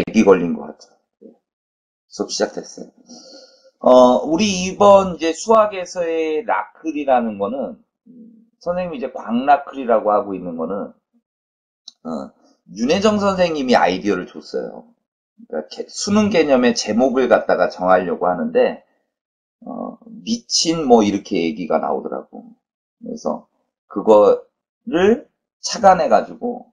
렉이 걸린 것 같아요. 수업 시작됐어요. 우리 이번 이제 수학에서의 라클이라는 거는, 선생님이 이제 광라클이라고 하고 있는 거는, 윤혜정 선생님이 아이디어를 줬어요. 그러니까 수능 개념의 제목을 갖다가 정하려고 하는데, 미친 뭐 이렇게 얘기가 나오더라고. 그래서 그거를 착안해가지고,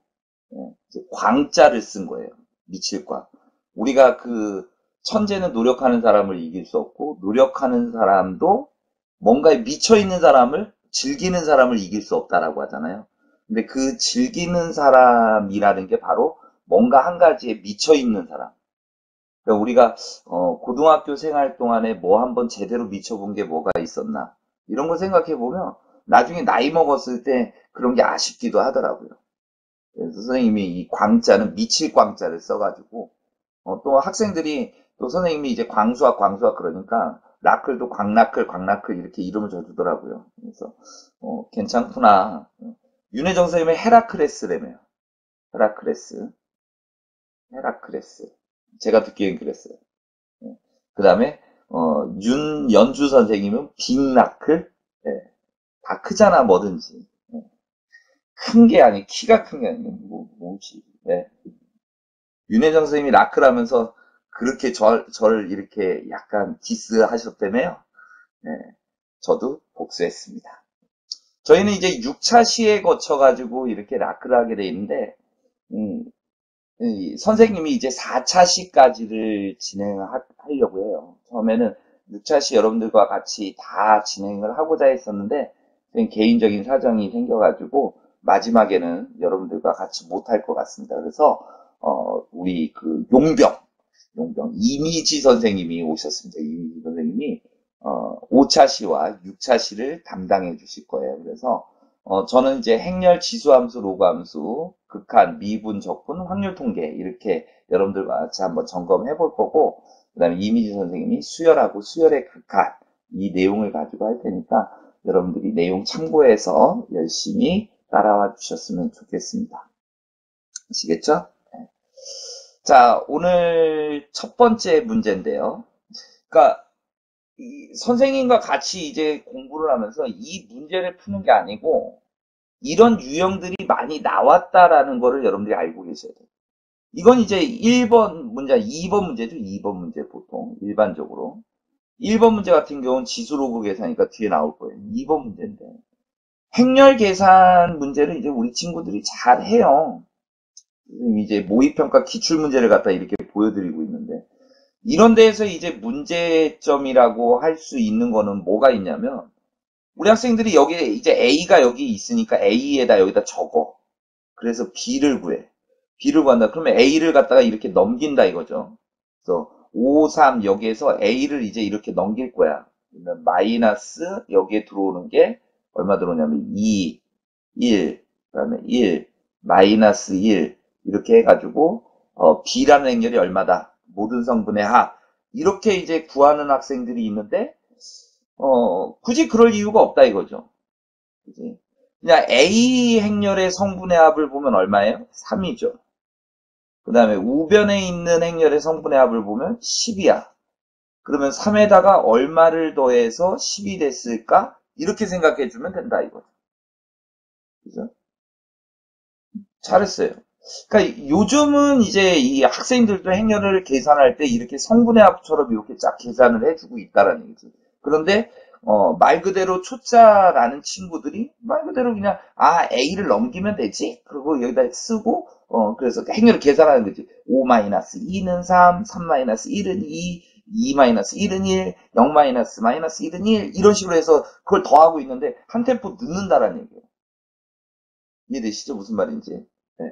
이제 광자를 쓴 거예요. 미칠과. 우리가 그 천재는 노력하는 사람을 이길 수 없고 노력하는 사람도 뭔가에 미쳐 있는 사람을 즐기는 사람을 이길 수 없다라고 하잖아요. 근데 그 즐기는 사람이라는 게 바로 뭔가 한 가지에 미쳐 있는 사람. 그러니까 우리가 고등학교 생활 동안에 뭐 한번 제대로 미쳐본 게 뭐가 있었나 이런 거 생각해 보면 나중에 나이 먹었을 때 그런 게 아쉽기도 하더라고요. 그래서 선생님이 이 광자는 미칠 광자를 써가지고 또 학생들이 또 선생님이 이제 광수학 그러니까 라클도 광라클 이렇게 이름을 줘주더라고요. 그래서 괜찮구나. 윤혜정 선생님의 헤라클레스라며요. 헤라클레스, 헤라클레스. 제가 듣기엔 그랬어요. 그 다음에 윤연주 선생님은 빅라클. 네. 다 크잖아 뭐든지. 큰 게 아니 키가 큰 게 아니고 뭐지. 네. 윤혜정 선생님이 라클하면서 그렇게 저를 이렇게 약간 디스하셨다며요. 네, 저도 복수했습니다. 저희는 이제 6차 시에 거쳐가지고 이렇게 라클을 하게 돼 있는데, 선생님이 이제 4차 시까지를 진행하려고 해요. 처음에는 6차 시 여러분들과 같이 다 진행을 하고자 했었는데, 개인적인 사정이 생겨가지고, 마지막에는 여러분들과 같이 못할 것 같습니다. 그래서, 우리 그 용병, 이미지 선생님이 오셨습니다. 이미지 선생님이 5차 시와 6차 시를 담당해 주실 거예요. 그래서 저는 이제 행렬 지수함수, 로그함수, 극한, 미분, 적분, 확률 통계 이렇게 여러분들과 같이 한번 점검해 볼 거고 그다음에 이미지 선생님이 수열하고 수열의 극한 이 내용을 가지고 할 테니까 여러분들이 내용 참고해서 열심히 따라와 주셨으면 좋겠습니다. 아시겠죠? 자, 오늘 첫 번째 문제인데요. 그러니까 선생님과 같이 이제 공부를 하면서 이 문제를 푸는 게 아니고 이런 유형들이 많이 나왔다라는 거를 여러분들이 알고 계셔야 돼요. 이건 이제 1번 문제, 2번 문제죠. 2번 문제 보통 일반적으로. 1번 문제 같은 경우는 지수로그 계산이니까 뒤에 나올 거예요. 2번 문제인데 행렬 계산 문제를 이제 우리 친구들이 잘 해요. 이제 모의평가 기출문제를 갖다 이렇게 보여드리고 있는데 이런 데에서 이제 문제점이라고 할 수 있는 거는 뭐가 있냐면 우리 학생들이 여기에 이제 A가 여기 있으니까 A에다 여기다 적어. 그래서 B를 구해. B를 구한다. 그러면 A를 갖다가 이렇게 넘긴다 이거죠. 그래서 5, 3 여기에서 A를 이제 이렇게 넘길 거야. 그러면 마이너스 여기에 들어오는 게 얼마 들어오냐면 2, 1, 그다음에 1, 마이너스 1 이렇게 해가지고 B라는 행렬이 얼마다? 모든 성분의 합. 이렇게 이제 구하는 학생들이 있는데 굳이 그럴 이유가 없다 이거죠. 그지? 그냥 A 행렬의 성분의 합을 보면 얼마예요? 3이죠. 그 다음에 우변에 있는 행렬의 성분의 합을 보면 10이야. 그러면 3에다가 얼마를 더해서 10이 됐을까? 이렇게 생각해 주면 된다 이거죠. 그죠? 잘했어요. 그러니까 요즘은 이제 이 학생들도 행렬을 계산할 때 이렇게 성분의 합처럼 이렇게 쫙 계산을 해주고 있다라는 얘기죠. 그런데 말 그대로 초짜라는 친구들이 말 그대로 그냥 A를 넘기면 되지. 그리고 여기다 쓰고 그래서 행렬을 계산하는 거지. 5-2는 3, 3-1은 2, 2-1은 1, 0-1은 1 이런 식으로 해서 그걸 더하고 있는데 한 템포 늦는다라는 얘기예요. 이해되시죠? 무슨 말인지. 네.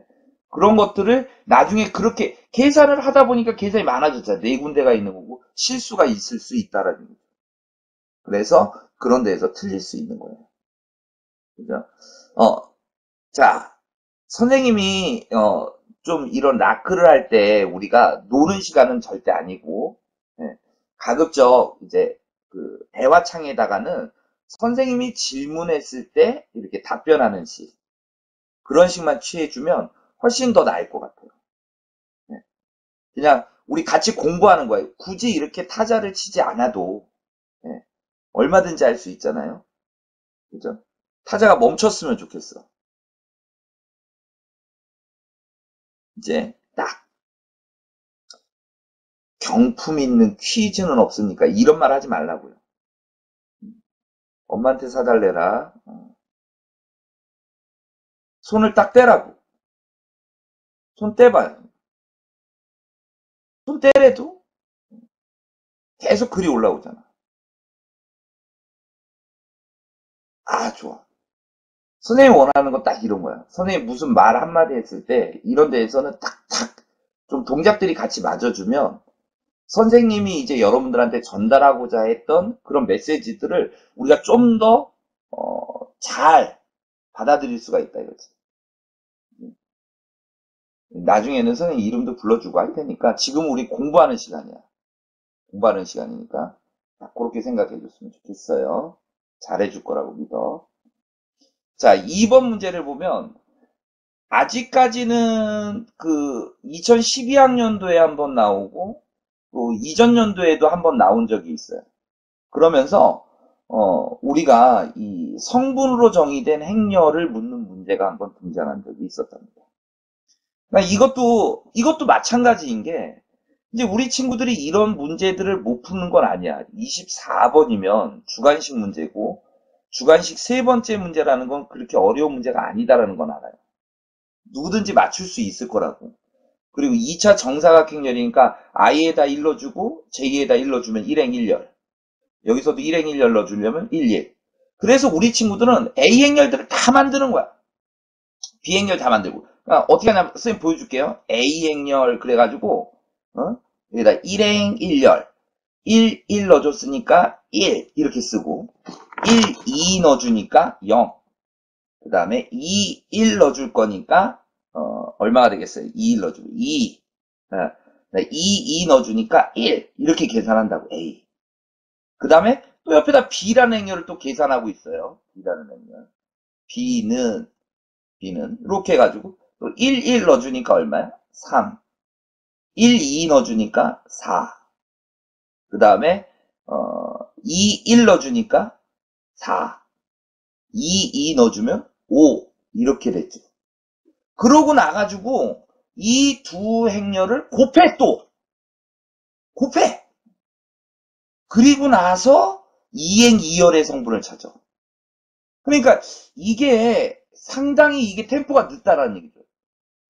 그런 것들을 나중에 그렇게 계산을 하다 보니까 계산이 많아졌잖아요. 네 군데가 있는 거고 실수가 있을 수 있다라는 거죠. 그래서 그런 데에서 틀릴 수 있는 거예요. 그죠? 자, 선생님이 좀 이런 라크를 할 때 우리가 노는 시간은 절대 아니고 예, 가급적 이제 그 대화창에다가는 선생님이 질문했을 때 이렇게 답변하는 식 그런 식만 취해주면 훨씬 더 나을 것 같아요. 네. 그냥 우리 같이 공부하는 거예요. 굳이 이렇게 타자를 치지 않아도 예, 얼마든지 할 수 있잖아요. 그죠? 타자가 멈췄으면 좋겠어. 이제 딱 경품 있는 퀴즈는 없으니까 이런 말 하지 말라고요. 엄마한테 사달래라. 손을 딱 떼라고. 손 떼봐요. 손 떼래도 계속 글이 올라오잖아. 아, 좋아. 선생님이 원하는 건 딱 이런 거야. 선생님 무슨 말 한마디 했을 때 이런 데에서는 딱딱 좀 동작들이 같이 맞아주면 선생님이 이제 여러분들한테 전달하고자 했던 그런 메시지들을 우리가 좀 더, 잘 받아들일 수가 있다 이거지. 나중에는 선생님 이름도 불러주고 할 테니까 지금 우리 공부하는 시간이야. 공부하는 시간이니까 딱 그렇게 생각해 줬으면 좋겠어요. 잘해줄 거라고 믿어. 자, 2번 문제를 보면 아직까지는 그 2012학년도에 한번 나오고 또 이전 연도에도 한번 나온 적이 있어요. 그러면서 우리가 이 성분으로 정의된 행렬을 묻는 문제가 한번 등장한 적이 있었답니다. 그러니까 이것도 마찬가지인 게 이제 우리 친구들이 이런 문제들을 못 푸는 건 아니야. 24번이면 주관식 문제고 주관식 세 번째 문제라는 건 그렇게 어려운 문제가 아니다라는 건 알아요. 누구든지 맞출 수 있을 거라고. 그리고 2차 정사각행렬이니까 i에다 1 넣어주고 j에다 1 넣어주면 1행1열. 여기서도 1행1열 넣어주려면 1, 1. 그래서 우리 친구들은 A 행렬들을 다 만드는 거야. B 행렬 다 만들고. 그러니까 어떻게 하냐면 선생님 보여줄게요. A 행렬 그래가지고 여기다 1행 1열 1 넣어줬으니까 1 이렇게 쓰고 1, 2 넣어주니까 0. 그 다음에 2, 1 넣어줄 거니까 얼마가 되겠어요? 2, 1 넣어주고 2. 2 넣어주니까 1 이렇게 계산한다고 A. 그 다음에 또 옆에다 B라는 행렬을 또 계산하고 있어요. B라는 행렬. B는 이렇게 해가지고 또 1, 1 넣어주니까 얼마야? 3. 1, 2 넣어주니까 4. 그 다음에 2, 1 넣어주니까 4. 2, 2 넣어주면 5. 이렇게 됐죠. 그러고 나가지고 이 두 행렬을 곱해 또. 곱해. 그리고 나서 2행 2열의 성분을 찾아. 그러니까 이게 상당히 이게 템포가 늦다라는 얘기죠.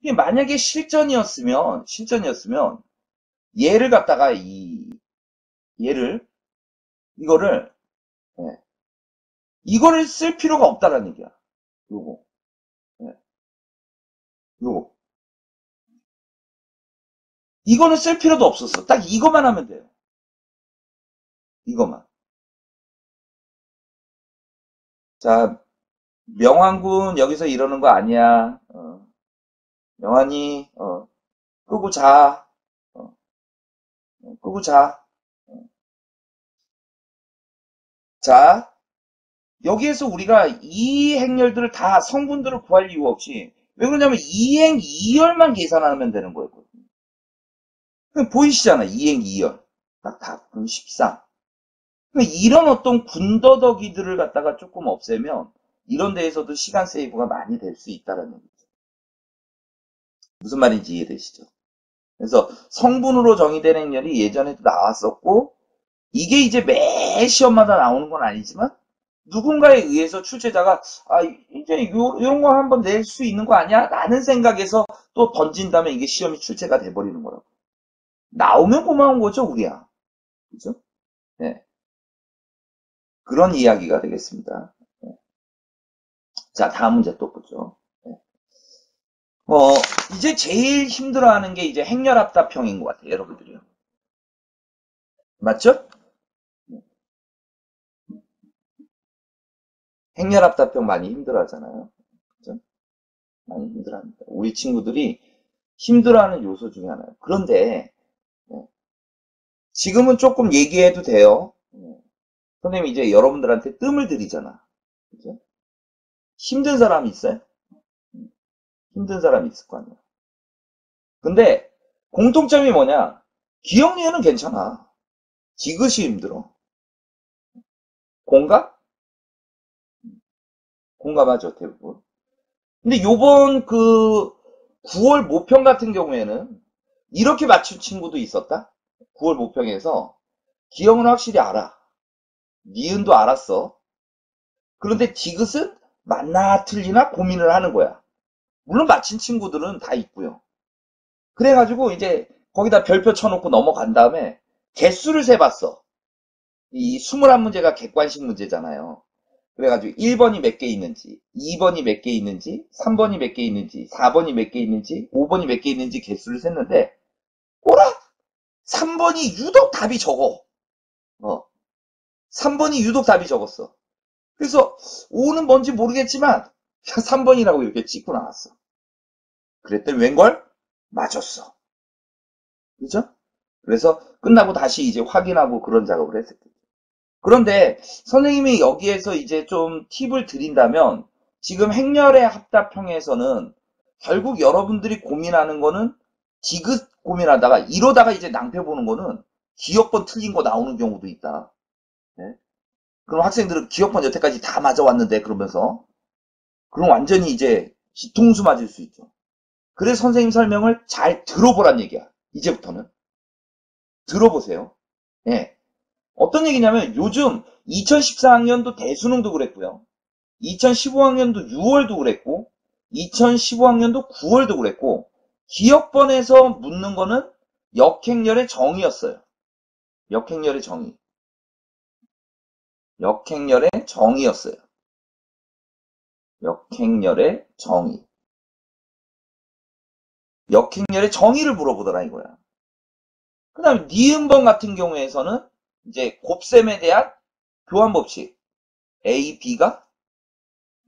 이게 만약에 실전이었으면 얘를 갖다가 얘를 이거를 예, 이거를 쓸 필요가 없다라는 얘기야. 요거 예, 요거 이거는 쓸 필요도 없었어. 딱 이것만 하면 돼요. 이것만. 자, 명환군 여기서 이러는 거 아니야. 명환이 끄고 자. 어, 끄고 자. 자, 여기에서 우리가 이 행렬들을 다 성분들을 구할 이유 없이 왜 그러냐면 2행 2열만 계산하면 되는 거였거든요. 보이시잖아. 2행 2열. 딱 답. 그럼 13. 이런 어떤 군더더기들을 갖다가 조금 없애면 이런 데에서도 시간 세이브가 많이 될 수 있다는 얘기죠. 무슨 말인지 이해되시죠? 그래서 성분으로 정의된 행렬이 예전에도 나왔었고 이게 이제 매 시험마다 나오는 건 아니지만 누군가에 의해서 출제자가 이제 이런 거 한번 낼 수 있는 거 아니야? 라는 생각에서 또 던진다면 이게 시험이 출제가 돼버리는 거라고. 나오면 고마운 거죠, 우리야. 그죠? 네. 그런 이야기가 되겠습니다. 네. 자, 다음 문제 또 보죠. 네. 이제 제일 힘들어하는 게 이제 행렬합답형인 것 같아요, 여러분들이요. 맞죠? 행렬합답형 많이 힘들어하잖아요. 그죠? 많이 힘들어합니다. 우리 친구들이 힘들어하는 요소 중에 하나예요. 그런데 네. 지금은 조금 얘기해도 돼요. 선생님이 이제 여러분들한테 뜸을 들이잖아. 그죠? 힘든 사람이 있어요? 힘든 사람이 있을 거 아니야. 근데 공통점이 뭐냐? 기억력은 괜찮아. 디귿이 힘들어. 공감? 공감하죠, 대부분. 근데 요번 그 9월 모평 같은 경우에는 이렇게 맞춘 친구도 있었다? 9월 모평에서 기억은 확실히 알아. 니은도 알았어. 그런데 디귿은 맞나 틀리나 고민을 하는 거야. 물론 맞힌 친구들은 다 있고요. 그래가지고 이제 거기다 별표 쳐놓고 넘어간 다음에 개수를 세봤어. 이 21문제가 객관식 문제잖아요. 그래가지고 1번이 몇 개 있는지, 2번이 몇 개 있는지, 3번이 몇 개 있는지, 4번이 몇 개 있는지, 5번이 몇 개 있는지 개수를 셌는데, 꼬라! 3번이 유독 답이 적어. 3번이 유독 답이 적었어. 그래서 5는 뭔지 모르겠지만 3번이라고 이렇게 찍고 나왔어. 그랬더니 웬걸? 맞았어. 그죠? 그래서 끝나고 다시 이제 확인하고 그런 작업을 했을 거예요. 그런데 선생님이 여기에서 이제 좀 팁을 드린다면 지금 행렬의 합답형에서는 결국 여러분들이 고민하는 거는 디귿 고민하다가 이러다가 이제 낭패 보는 거는 기억번 틀린 거 나오는 경우도 있다. 네? 그럼 학생들은 기억번 여태까지 다 맞아왔는데 그러면서 그럼 완전히 이제 뒤통수 맞을 수 있죠. 그래서 선생님 설명을 잘 들어보란 얘기야. 이제부터는. 들어보세요. 예. 어떤 얘기냐면 요즘 2014학년도 대수능도 그랬고요. 2015학년도 6월도 그랬고 2015학년도 9월도 그랬고 기억번에서 묻는 거는 역행렬의 정의였어요. 역행렬의 정의. 역행렬의 정의였어요. 역행렬의 정의. 역행렬의 정의를 물어보더라 이거야. 그 다음에 니은번 같은 경우에서는 이제 곱셈에 대한 교환법칙. A, B가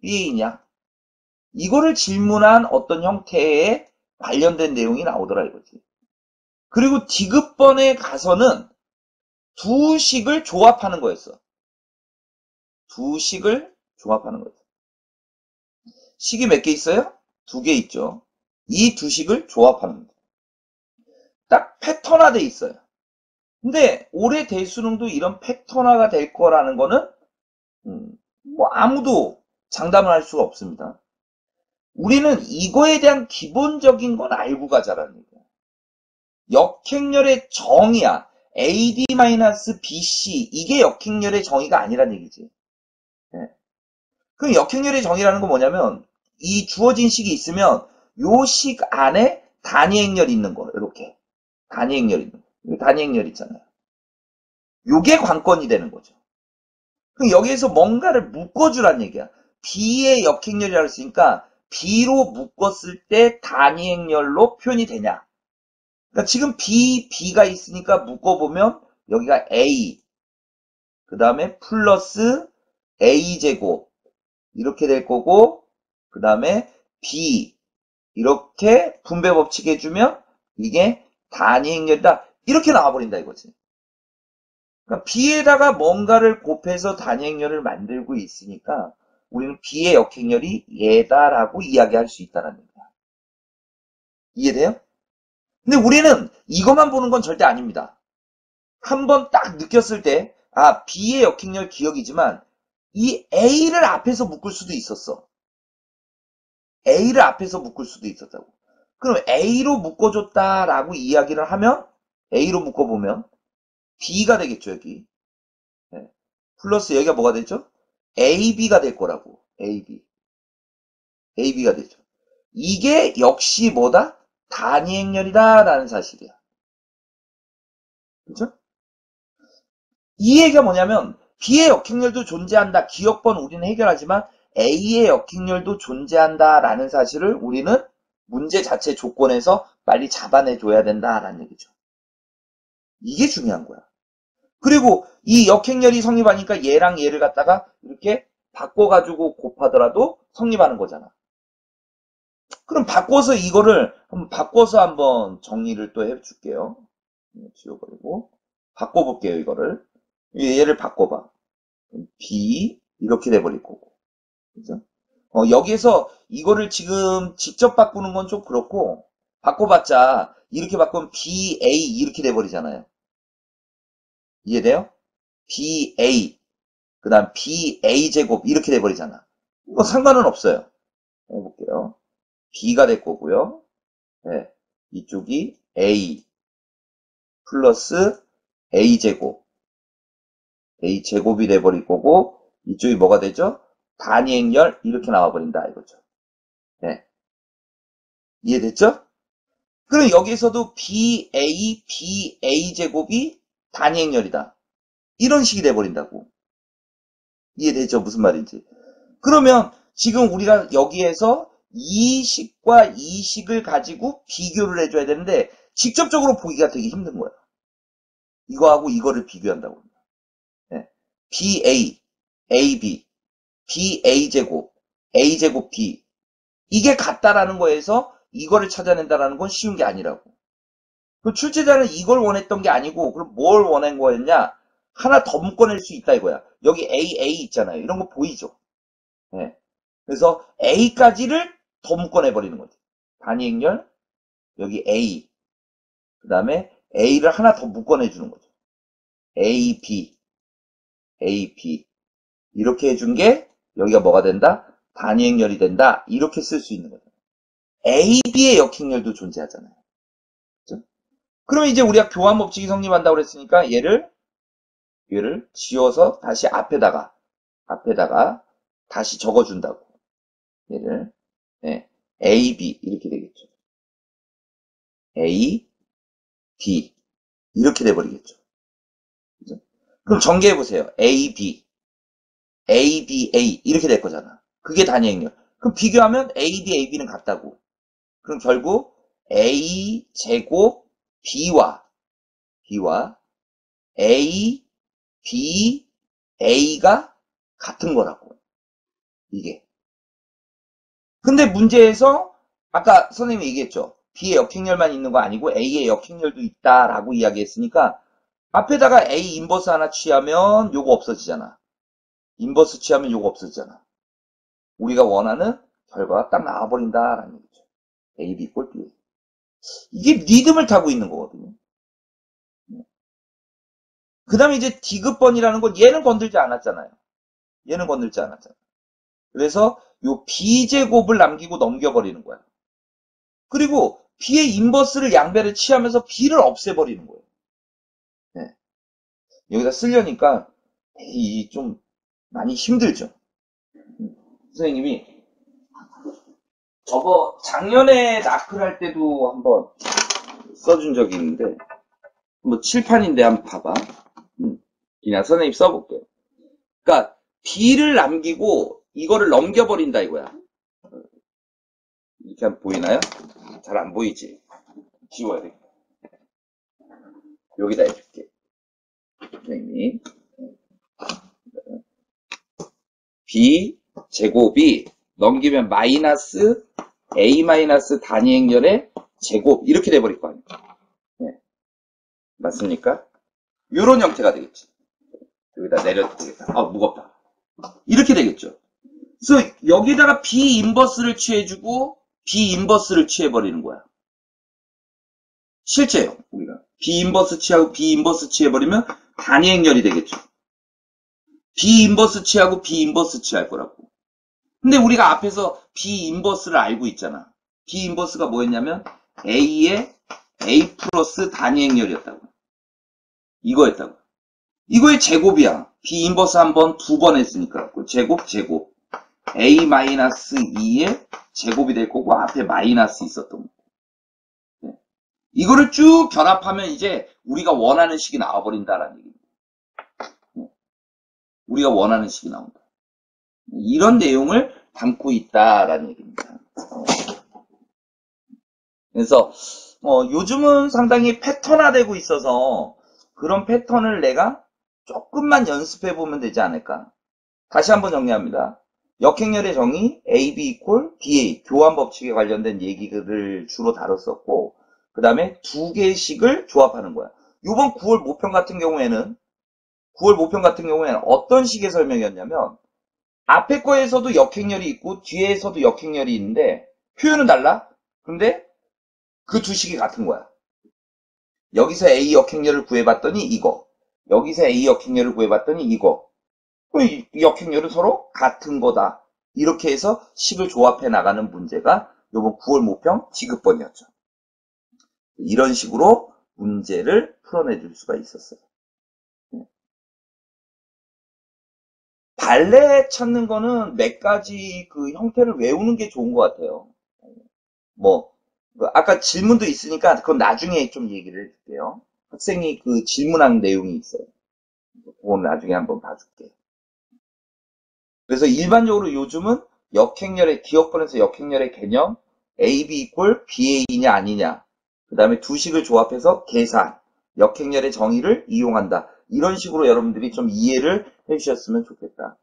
B이냐. 이거를 질문한 어떤 형태의 관련된 내용이 나오더라 이거지. 그리고 디귿번에 가서는 두 식을 조합하는 거였어. 두 식을 조합하는 거였어. 식이 몇 개 있어요? 두 개 있죠. 이 두 식을 조합하는 거예요. 딱 패턴화돼 있어요. 근데 올해 대수능도 이런 패턴화가 될 거라는 거는 뭐 아무도 장담을 할 수가 없습니다. 우리는 이거에 대한 기본적인 건 알고 가자라는 얘기야. 역행렬의 정의야. AD-BC 이게 역행렬의 정의가 아니란 얘기지. 네. 그럼 역행렬의 정의라는 건 뭐냐면 이 주어진 식이 있으면 요 식 안에 단위행렬이 있는 거 이렇게 단위행렬 있는 거. 단위행렬 있잖아요. 요게 관건이 되는 거죠. 그럼 여기에서 뭔가를 묶어주란 얘기야. B의 역행렬이라고 했으니까 B로 묶었을 때 단위행렬로 표현이 되냐. 그러니까 지금 B가 있으니까 묶어보면 여기가 A, 그 다음에 플러스 A제곱 이렇게 될 거고 그 다음에 B 이렇게 분배 법칙 해주면 이게 단위행렬이다. 이렇게 나와버린다 이거지. 그러니까 B에다가 뭔가를 곱해서 단위행렬을 만들고 있으니까 우리는 B의 역행렬이 얘다라고 이야기할 수 있다는 얘기야. 이해돼요? 근데 우리는 이것만 보는 건 절대 아닙니다. 한번 딱 느꼈을 때, 아, B의 역행렬 기억이지만, 이 A를 앞에서 묶을 수도 있었어. A를 앞에서 묶을 수도 있었다고. 그럼 A로 묶어줬다라고 이야기를 하면, A로 묶어보면, B가 되겠죠, 여기. 네. 플러스 여기가 뭐가 되죠? AB가 될 거라고. AB. AB가 되죠. 이게 역시 뭐다? 단위행렬이다라는 사실이야. 그죠? 이 얘기가 뭐냐면 B의 역행렬도 존재한다. 기억번 우리는 해결하지만 A의 역행렬도 존재한다라는 사실을 우리는 문제 자체 조건에서 빨리 잡아내줘야 된다라는 얘기죠. 이게 중요한 거야. 그리고 이 역행렬이 성립하니까 얘랑 얘를 갖다가 이렇게 바꿔가지고 곱하더라도 성립하는 거잖아. 그럼 바꿔서 이거를 바꿔서 한번 정리를 또 해줄게요. 지워버리고 바꿔볼게요 이거를. 얘를 바꿔봐. B 이렇게 돼버릴 거고. 그죠? 여기에서 이거를 지금 직접 바꾸는 건 좀 그렇고 바꿔봤자 이렇게 바꾸면 BA 이렇게 돼버리잖아요. 이해돼요? BA 그 다음 BA제곱 이렇게 돼버리잖아. 뭐 상관은 없어요. 해볼게요. B가 될 거고요. 네. 이쪽이 A 플러스 A제곱 A제곱이 돼버릴 거고 이쪽이 뭐가 되죠? 단위 행렬 이렇게 나와버린다 이거죠. 네. 이해됐죠? 그럼 여기에서도 BA제곱이 단위 행렬이다. 이런 식이 돼버린다고. 이해되죠? 무슨 말인지. 그러면 지금 우리가 여기에서 이 식과 이 식을 가지고 비교를 해줘야 되는데 직접적으로 보기가 되게 힘든 거야. 이거하고 이거를 비교한다고. 네. BA, AB, BA제곱, A제곱 B. 이게 같다라는 거에서 이거를 찾아낸다라는 건 쉬운 게 아니라고. 그 출제자는 이걸 원했던 게 아니고 그럼 뭘 원한 거였냐? 하나 더 묶어낼 수 있다 이거야. 여기 A 있잖아요. 이런 거 보이죠? 네. 그래서 A까지를 더 묶어내버리는 거지. 단위 행렬, 여기 A. 그 다음에 A를 하나 더 묶어내주는 거죠. AB. 이렇게 해준 게 여기가 뭐가 된다? 단위 행렬이 된다. 이렇게 쓸 수 있는 거죠. AB의 역행렬도 존재하잖아요. 그렇죠? 그러면 이제 우리가 교환 법칙이 성립한다고 그랬으니까 얘를 지워서 다시 앞에다가 다시 적어준다고. 얘를 네, AB 이렇게 되겠죠. A, B 이렇게 돼버리겠죠. 그죠? 그럼 전개해보세요. A, B 이렇게 될 거잖아. 그게 단위 행렬. 그럼 비교하면 AB는 같다고. 그럼 결국 A 제곱 B와 A, B, A가 같은 거라고. 이게. 근데 문제에서 아까 선생님이 얘기했죠. B의 역행렬만 있는 거 아니고 A의 역행렬도 있다라고 이야기했으니까 앞에다가 A 인버스 하나 취하면 요거 없어지잖아. 인버스 취하면 요거 없어지잖아. 우리가 원하는 결과가 딱 나와버린다라는 얘기죠. A, B 꼴 B. 이게 리듬을 타고 있는 거거든요. 그 다음에 이제 디귿번이라는 건 얘는 건들지 않았잖아요. 그래서 요 B제곱을 남기고 넘겨버리는 거야. 그리고 B의 인버스를 양배를 취하면서 B를 없애버리는 거예요. 네. 여기다 쓰려니까 좀 많이 힘들죠. 선생님이 저거 작년에 나클 할 때도 한번 써준 적이 있는데 뭐 칠판인데 한번 봐봐. 그냥 선생님 써볼게요. 그러니까 B를 남기고 이거를 넘겨버린다 이거야. 이렇게 한번 보이나요? 잘 안 보이지? 지워야 돼. 여기다 해줄게. 선생님이 B 제곱이 넘기면 마이너스 A 마이너스 단위 행렬의 제곱 이렇게 돼버릴 거 아니에요. 네. 맞습니까? 이런 형태가 되겠지. 여기다 내려도 되겠다. 아 무겁다. 이렇게 되겠죠. 그래서 여기다가 B 인버스를 취해주고 B 인버스를 취해버리는 거야. 실제요. 우리가 B 인버스 취하고 B 인버스 취해버리면 단위 행렬이 되겠죠. B 인버스 취하고 B 인버스 취할 거라고. 근데 우리가 앞에서 B 인버스를 알고 있잖아. B 인버스가 뭐였냐면 A의 A 플러스 단위 행렬이었다고. 이거였다고. 이거의 제곱이야. B 인버스 한 번, 두 번 했으니까. 제곱. A 마이너스 2의 제곱이 될 거고 앞에 마이너스 있었던 거. 네. 이거를 쭉 결합하면 이제 우리가 원하는 식이 나와버린다라는 얘기입니다. 네. 우리가 원하는 식이 나온다. 이런 내용을 담고 있다라는 얘기입니다. 그래서 요즘은 상당히 패턴화되고 있어서 그런 패턴을 내가 조금만 연습해 보면 되지 않을까. 다시 한번 정리합니다. 역행렬의 정의 AB equal BA 교환 법칙에 관련된 얘기를 주로 다뤘었고 그 다음에 두 개의 식을 조합하는 거야. 이번 9월 모평 같은 경우에는 어떤 식의 설명이었냐면 앞에 거에서도 역행렬이 있고 뒤에서도 역행렬이 있는데 표현은 달라. 근데 그 두 식이 같은 거야. 여기서 A 역행렬을 구해봤더니 이거. 여기서 A 역행렬을 구해봤더니 이거. 이 역행렬은 서로 같은 거다. 이렇게 해서 식을 조합해 나가는 문제가 요번 9월 모평 지급번이었죠. 이런 식으로 문제를 풀어내줄 수가 있었어요. 발레 찾는 거는 몇 가지 그 형태를 외우는 게 좋은 것 같아요. 뭐, 아까 질문도 있으니까 그건 나중에 좀 얘기를 해줄게요. 학생이 그 질문한 내용이 있어요. 그건 나중에 한번 봐줄게요. 그래서 일반적으로 요즘은 역행렬의, 기억번에서 역행렬의 개념, AB 이퀄 BA냐 아니냐, 그 다음에 두 식을 조합해서 계산, 역행렬의 정의를 이용한다. 이런 식으로 여러분들이 좀 이해를 해주셨으면 좋겠다.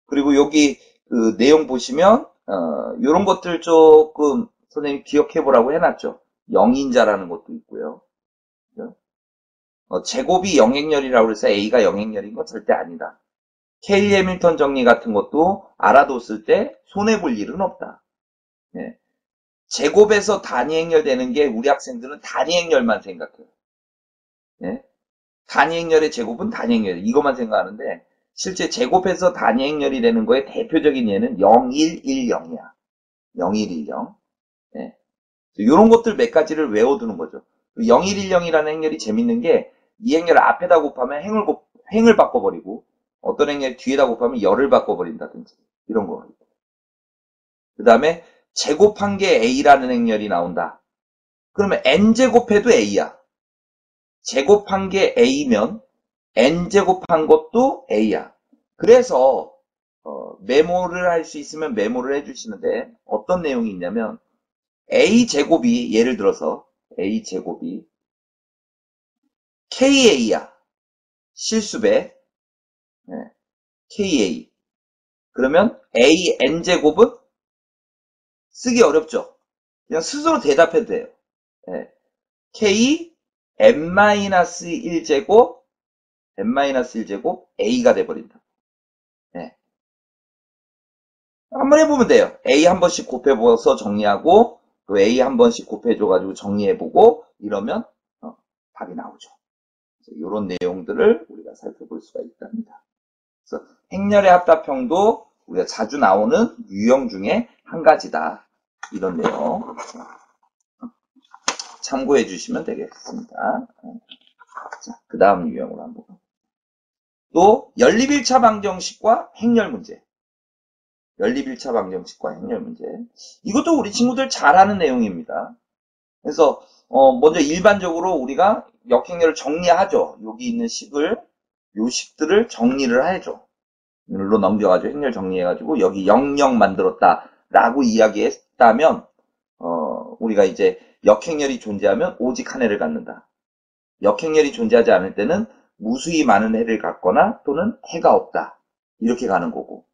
그리고 여기 그 내용 보시면 이런 것들 조금 선생님 기억해 보라고 해놨죠. 영인자라는 것도 있고요. 제곱이 영행렬이라고 해서 A가 영행렬인 건 절대 아니다. K 해밀턴 정리 같은 것도 알아뒀을 때 손해볼 일은 없다. 네. 제곱에서 단위 행렬되는 게 우리 학생들은 단위 행렬만 생각해요. 네. 단위 행렬의 제곱은 단위 행렬 이것만 생각하는데 실제 제곱해서 단위 행렬이 되는 거의 대표적인 예는 0110이야. 0110. 네. 이런 것들 몇 가지를 외워두는 거죠. 0110이라는 행렬이 재밌는 게 이 행렬을 앞에다 곱하면 행을 바꿔버리고 어떤 행렬 뒤에다 곱하면 열을 바꿔버린다든지 이런 거. 그 다음에 제곱한 게 A라는 행렬이 나온다. 그러면 N제곱해도 A야. 제곱한 게 A면 N제곱한 것도 A야. 그래서 메모를 할 수 있으면 메모를 해주시는데 어떤 내용이 있냐면 A제곱이 예를 들어서 A제곱이 KA야. 실수배 네. KA. 그러면 AN제곱은 쓰기 어렵죠. 그냥 스스로 대답해도 돼요. 네. K n-1제곱 n-1제곱 A가 돼버린다. 네. 한번 해보면 돼요. A 한 번씩 곱해보아서 정리하고 또 A 한 번씩 곱해줘가지고 정리해보고 이러면 답이 나오죠. 이런 내용들을 우리가 살펴볼 수가 있답니다. 그래서 행렬의 합답형도 우리가 자주 나오는 유형 중에 한 가지다. 이런 내용 참고해 주시면 되겠습니다. 자, 그 다음 유형으로 한번. 또 연립1차 방정식과 행렬 문제. 연립1차 방정식과 행렬 문제. 이것도 우리 친구들 잘 아는 내용입니다. 그래서 먼저 일반적으로 우리가 역행렬을 정리하죠. 여기 있는 식을 요 식들을 정리를 하죠. 로 넘겨가지고 행렬 정리해가지고 여기 00 만들었다라고 이야기했다면 우리가 이제 역행렬이 존재하면 오직 한 해를 갖는다. 역행렬이 존재하지 않을 때는 무수히 많은 해를 갖거나 또는 해가 없다. 이렇게 가는 거고.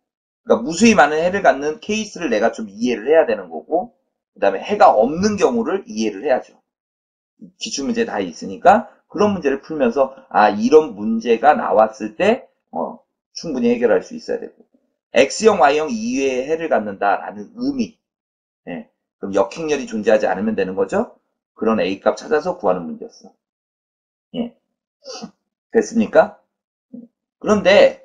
그러니까 무수히 많은 해를 갖는 케이스를 내가 좀 이해를 해야 되는 거고 그 다음에 해가 없는 경우를 이해를 해야죠. 기출문제 다 있으니까 그런 문제를 풀면서 이런 문제가 나왔을 때 충분히 해결할 수 있어야 되고 X형, Y형 이외의 해를 갖는다라는 의미. 네. 그럼 역행렬이 존재하지 않으면 되는 거죠? 그런 A값 찾아서 구하는 문제였어. 예. 됐습니까? 그런데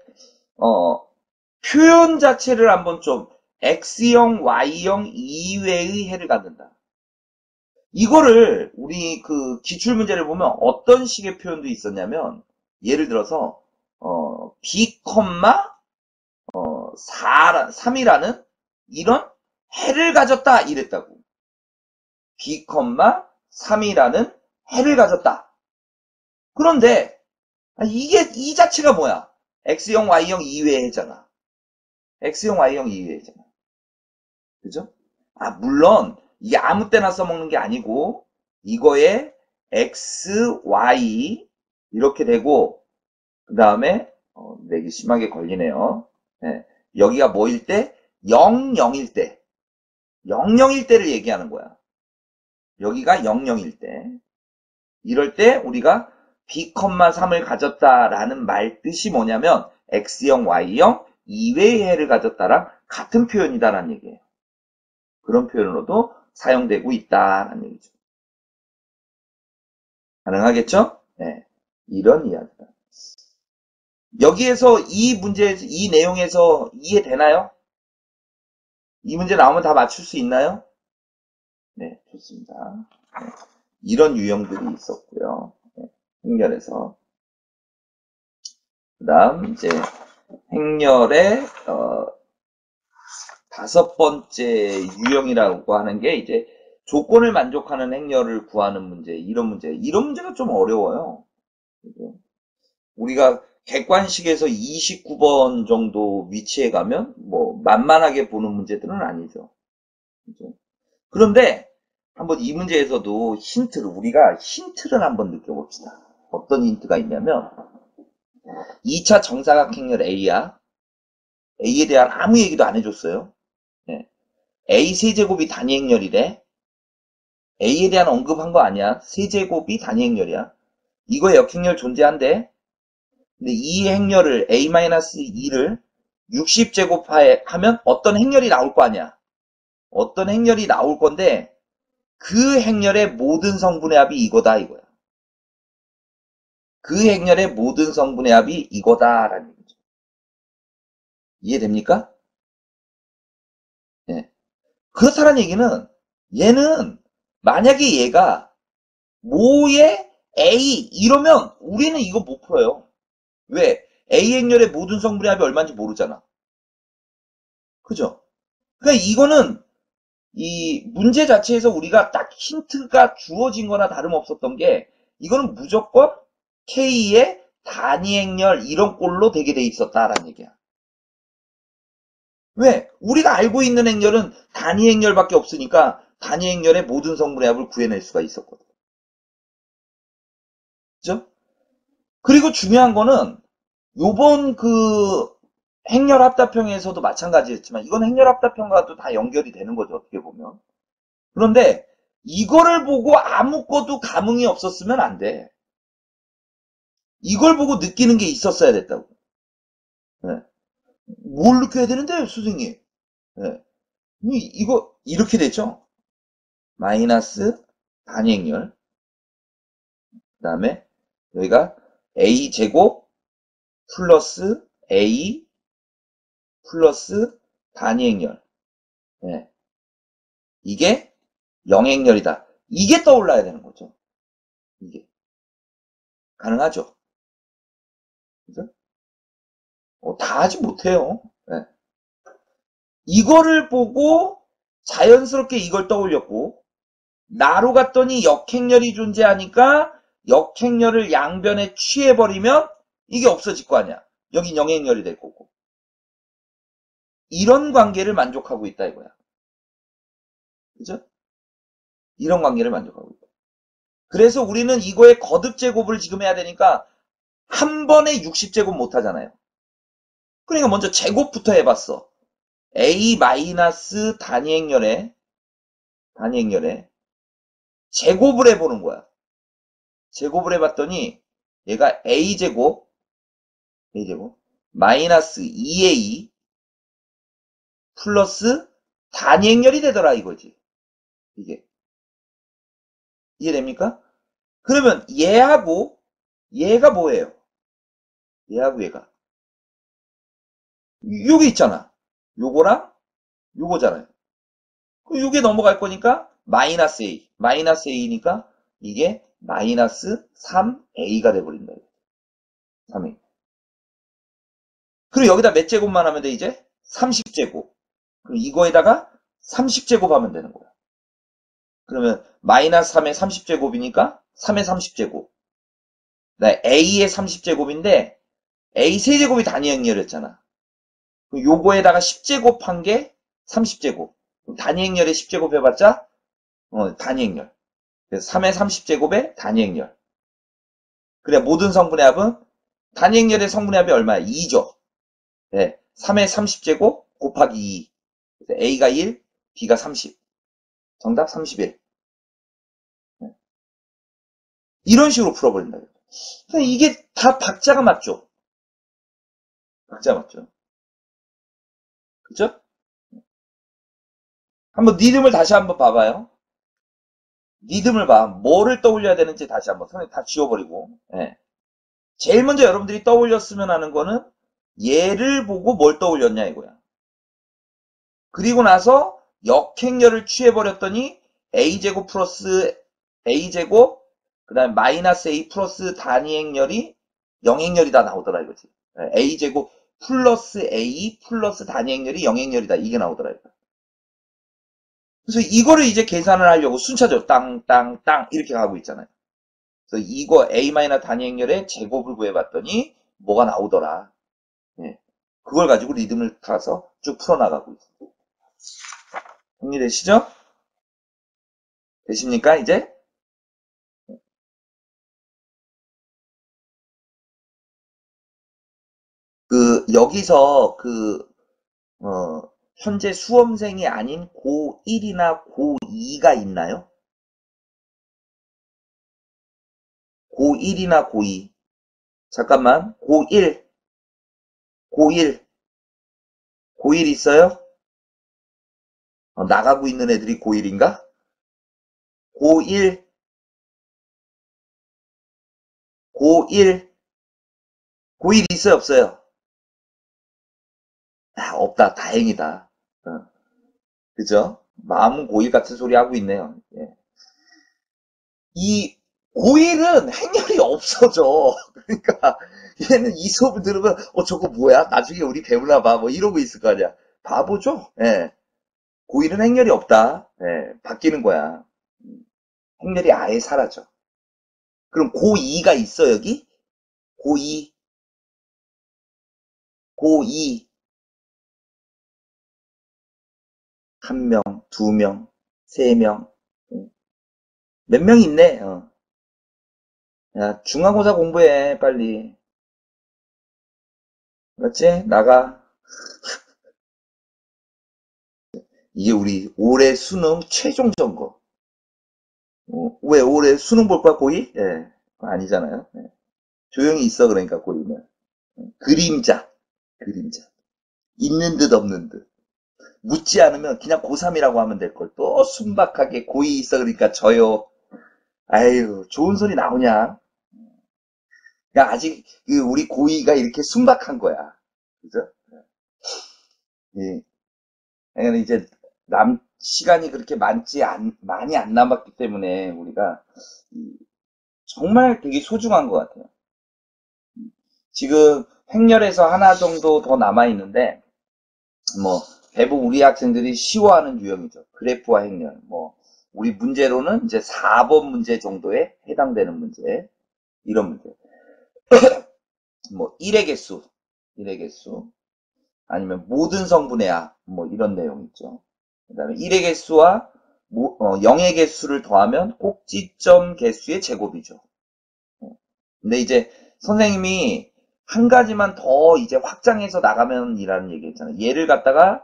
표현 자체를 한번 좀 X형, Y형 이외의 해를 갖는다. 이거를 우리 그 기출문제를 보면 어떤 식의 표현도 있었냐면 예를 들어서 B, 3이라는 이런 해를 가졌다 이랬다고. B, 3이라는 해를 가졌다. 그런데 이게 이 자체가 뭐야? X형, Y형 이외의 해잖아. X형, Y형 이외의 해잖아. 그죠? 물론 이게 아무 때나 써먹는 게 아니고 이거에 X, Y 이렇게 되고 그 다음에 내기 심하게 걸리네요. 네. 여기가 뭐일 때? 0, 0일 때. 0, 0일 때를 얘기하는 거야. 여기가 0, 0일 때. 이럴 때 우리가 B, 3을 가졌다라는 말 뜻이 뭐냐면 X형, Y형 이외의 해를 가졌다랑 같은 표현이다라는 얘기예요. 그런 표현으로도 사용되고 있다라는 얘기죠. 가능하겠죠? 네. 이런 이야기다. 여기에서 이 문제에서, 이 내용에서 이해되나요? 이 문제 나오면 다 맞출 수 있나요? 네, 좋습니다. 네. 이런 유형들이 있었고요. 네, 행렬에서. 그 다음, 이제, 행렬의, 다섯 번째 유형이라고 하는 게, 이제, 조건을 만족하는 행렬을 구하는 문제, 이런 문제가 좀 어려워요. 우리가 객관식에서 29번 정도 위치에 가면, 뭐, 만만하게 보는 문제들은 아니죠. 그죠? 그런데, 한번 이 문제에서도 우리가 힌트를 한번 느껴봅시다. 어떤 힌트가 있냐면, 2차 정사각행렬 A야. A에 대한 아무 얘기도 안 해줬어요. 네. A 세제곱이 단위행렬이래. A에 대한 언급한 거 아니야. 세제곱이 단위행렬이야. 이거에 역행렬 존재한대. 근데 이 행렬을 A-2를 60제곱하면 어떤 행렬이 나올 거 아니야. 어떤 행렬이 나올 건데 그 행렬의 모든 성분의 합이 이거다 이거야. 그 행렬의 모든 성분의 합이 이거다라는 얘기죠. 이해됩니까? 네. 그렇다는 얘기는 얘는 만약에 얘가 모의 A 이러면 우리는 이거 못 풀어요. 왜? A 행렬의 모든 성분의 합이 얼마인지 모르잖아. 그죠? 그러니까 이거는 이 문제 자체에서 우리가 딱 힌트가 주어진 거나 다름없었던 게 이거는 무조건 K의 단위 행렬 이런 꼴로 되게 돼 있었다라는 얘기야. 왜? 우리가 알고 있는 행렬은 단위 행렬밖에 없으니까 단위 행렬의 모든 성분의 합을 구해낼 수가 있었거든. 그죠? 그리고 중요한 거는 요번 그 행렬 합답형에서도 마찬가지였지만 이건 행렬 합답형과도 다 연결이 되는 거죠. 어떻게 보면. 그런데 이거를 보고 아무것도 감흥이 없었으면 안 돼. 이걸 보고 느끼는 게 있었어야 됐다고. 네. 뭘 느껴야 되는데, 선생님? 네. 이거 이렇게 되죠? 마이너스 단위행렬. 그 다음에 여기가 a제곱 플러스 a 플러스 단위행렬. 네. 이게 영행렬이다. 이게 떠올라야 되는 거죠. 이게. 가능하죠? 그죠? 다 하지 못해요. 네. 이거를 보고 자연스럽게 이걸 떠올렸고, 나로 갔더니 역행렬이 존재하니까 역행렬을 양변에 취해버리면 이게 없어질 거 아니야. 여긴 영행렬이 될 거고. 이런 관계를 만족하고 있다 이거야. 그죠? 이런 관계를 만족하고 있다. 그래서 우리는 이거의 거듭 제곱을 지금 해야 되니까 한 번에 60제곱 못 하잖아요. 그러니까 먼저 제곱부터 해봤어. A 마이너스 단위행렬에 제곱을 해보는 거야. 제곱을 해봤더니 얘가 A제곱 마이너스 2A 플러스 단위행렬이 되더라 이거지. 이게. 이해됩니까? 그러면 얘하고 얘가 뭐예요? 얘하고 얘가. 요게 있잖아. 요거랑 요거잖아요. 그럼 요게 넘어갈 거니까 마이너스 A. 마이너스 A니까 이게 마이너스 3A가 돼버린다. 3A. 그리고 여기다 몇 제곱만 하면 돼 이제? 30제곱. 그럼 이거에다가 30제곱 하면 되는 거야. 그러면 마이너스 3의 30제곱이니까 3의 30제곱. A의 30제곱인데 A 세제곱이 단위 행렬이었잖아. 요거에다가 10제곱 한 게 30제곱. 단위 행렬에 10제곱 해봤자 단위 행렬. 그래서 3의 30제곱에 단위 행렬. 그래 모든 성분의 합은 단위 행렬의 성분의 합이 얼마야? 2죠. 네. 3의 30제곱 곱하기 2. 그래서 A가 1, B가 30. 정답 31. 네. 이런 식으로 풀어버린다. 이게 다 박자가 맞죠? 박자 맞죠? 그죠? 한번 리듬을 다시 한번 봐봐요. 리듬을 봐. 뭐를 떠올려야 되는지 다시 한번 선생님 다 지워버리고. 예. 제일 먼저 여러분들이 떠올렸으면 하는 거는 얘를 보고 뭘 떠올렸냐 이거야. 그리고 나서 역행렬을 취해버렸더니 a제곱 플러스 a제곱 그 다음에 마이너스 a 플러스 단위행렬이 영행렬이다 나오더라 이거지. 예, a제곱 플러스 a 플러스 단위행렬이 영행렬이다 이게 나오더라 이거. 그래서 이거를 이제 계산을 하려고 순차적으로 땅, 땅, 땅 이렇게 가고 있잖아요. 그래서 이거 a 마이너스 단위행렬의 제곱을 구해봤더니 뭐가 나오더라. 예. 그걸 가지고 리듬을 타서 쭉 풀어나가고 있어요. 정리되시죠? 되십니까 이제? 여기서 현재 수험생이 아닌 고1이나 고2가 있나요? 고1이나 고2. 잠깐만. 고1, 고1 있어요? 나가고 있는 애들이 고1인가? 고1, 고1, 고1 있어요, 없어요? 아, 없다. 다행이다. 그죠? 마음은 고1 같은 소리 하고 있네요. 예. 이 고1은 행렬이 없어져. 그러니까 얘는 이 수업을 들으면 저거 뭐야? 나중에 우리 배우나 봐. 뭐 이러고 있을 거 아니야. 바보죠? 예. 고1은 행렬이 없다. 예. 바뀌는 거야. 행렬이 아예 사라져. 그럼 고2가 있어 여기? 고2, 고2 한 명, 두 명, 세 명. 몇 명 있네. 야, 중간고사 공부해 빨리. 맞지? 나가. 이게 우리 올해 수능 최종 점검. 왜 올해 수능 볼 거야 고2? 예. 그거 아니잖아요. 예. 조용히 있어 그러니까 고2는. 그림자. 그림자. 있는 듯 없는 듯. 묻지 않으면 그냥 고3이라고 하면 될 걸. 또 순박하게 고2 있어 그러니까 저요. 아유, 좋은 소리 나오냐? 야, 아직 우리 고2가 이렇게 순박한 거야. 그죠? 예. 그러니까 이제 시간이 그렇게 많이 안 남았기 때문에 우리가 정말 되게 소중한 것 같아요. 지금 행렬에서 하나 정도 더 남아 있는데, 뭐, 대부분 우리 학생들이 쉬워하는 유형이죠. 그래프와 행렬. 뭐, 우리 문제로는 이제 4번 문제 정도에 해당되는 문제. 이런 문제. 뭐, 1의 개수. 1의 개수. 아니면 모든 성분의 합. 뭐, 이런 내용 있죠. 그 다음에 1의 개수와 0의 개수를 더하면 꼭지점 개수의 제곱이죠. 근데 이제 선생님이 한 가지만 더 이제 확장해서 나가면 이라는 얘기 했잖아요. 얘를 갖다가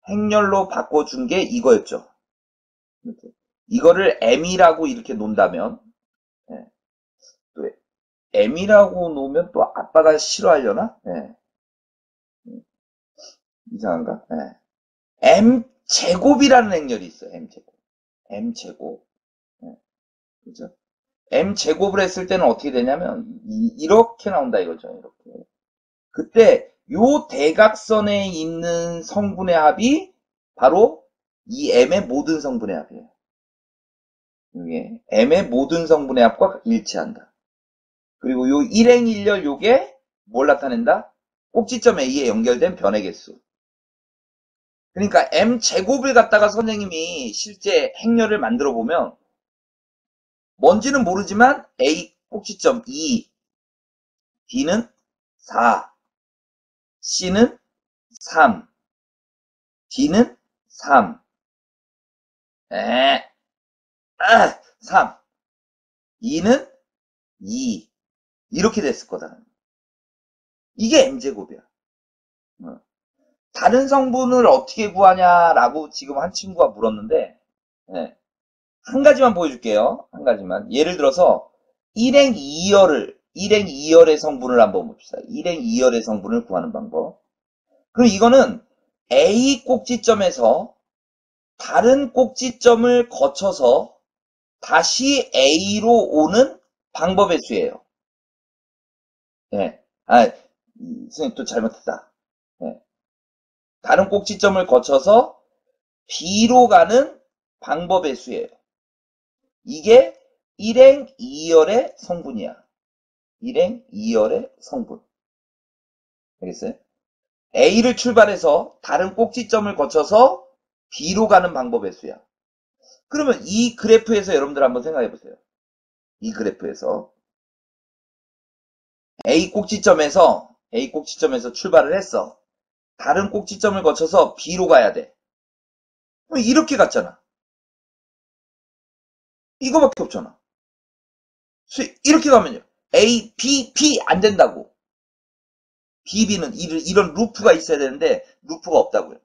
행렬로 바꿔준 게 이거였죠. 이거를 m이라고 이렇게 놓는다면, 예. 또 m이라고 놓으면 또 아빠가 싫어하려나? 예. 이상한가? 예. m 제곱이라는 행렬이 있어요. m 제곱. m 제곱. 예. 그죠? m 제곱을 했을 때는 어떻게 되냐면 이렇게 나온다 이거죠. 이렇게. 그때 요 대각선에 있는 성분의 합이 바로 이 m의 모든 성분의 합이에요. 이게 m의 모든 성분의 합과 일치한다. 그리고 요 일행일렬 요게 뭘 나타낸다? 꼭지점 A에 연결된 변의 개수. 그러니까 m 제곱을 갖다가 선생님이 실제 행렬을 만들어 보면 뭔지는 모르지만 A 꼭지점 2, B는 4, C는 3, D는 3, 3, 2는 2 이렇게 됐을 거다. 이게 m제곱이야. 다른 성분을 어떻게 구하냐라고 지금 한 친구가 물었는데 네. 한 가지만 보여줄게요. 한 가지만. 예를 들어서 1행 2열의 성분을 한번 봅시다. 1행 2열의 성분을 구하는 방법. 그럼 이거는 A 꼭지점에서 다른 꼭지점을 거쳐서 다시 A로 오는 방법의 수예요. 예. 선생님 또 잘못했다. 예. 다른 꼭지점을 거쳐서 B로 가는 방법의 수예요. 이게 1행 2열의 성분이야. 1행 2열의 성분. 알겠어요? A를 출발해서 다른 꼭지점을 거쳐서 B로 가는 방법의 수야. 그러면 이 그래프에서 여러분들 한번 생각해 보세요. 이 그래프에서 A 꼭지점에서 출발을 했어. 다른 꼭지점을 거쳐서 B로 가야 돼. 그럼 이렇게 갔잖아. 이거밖에 없잖아. 이렇게 가면요. A, B, B 안 된다고. B, B는 이런 루프가 있어야 되는데 루프가 없다고요.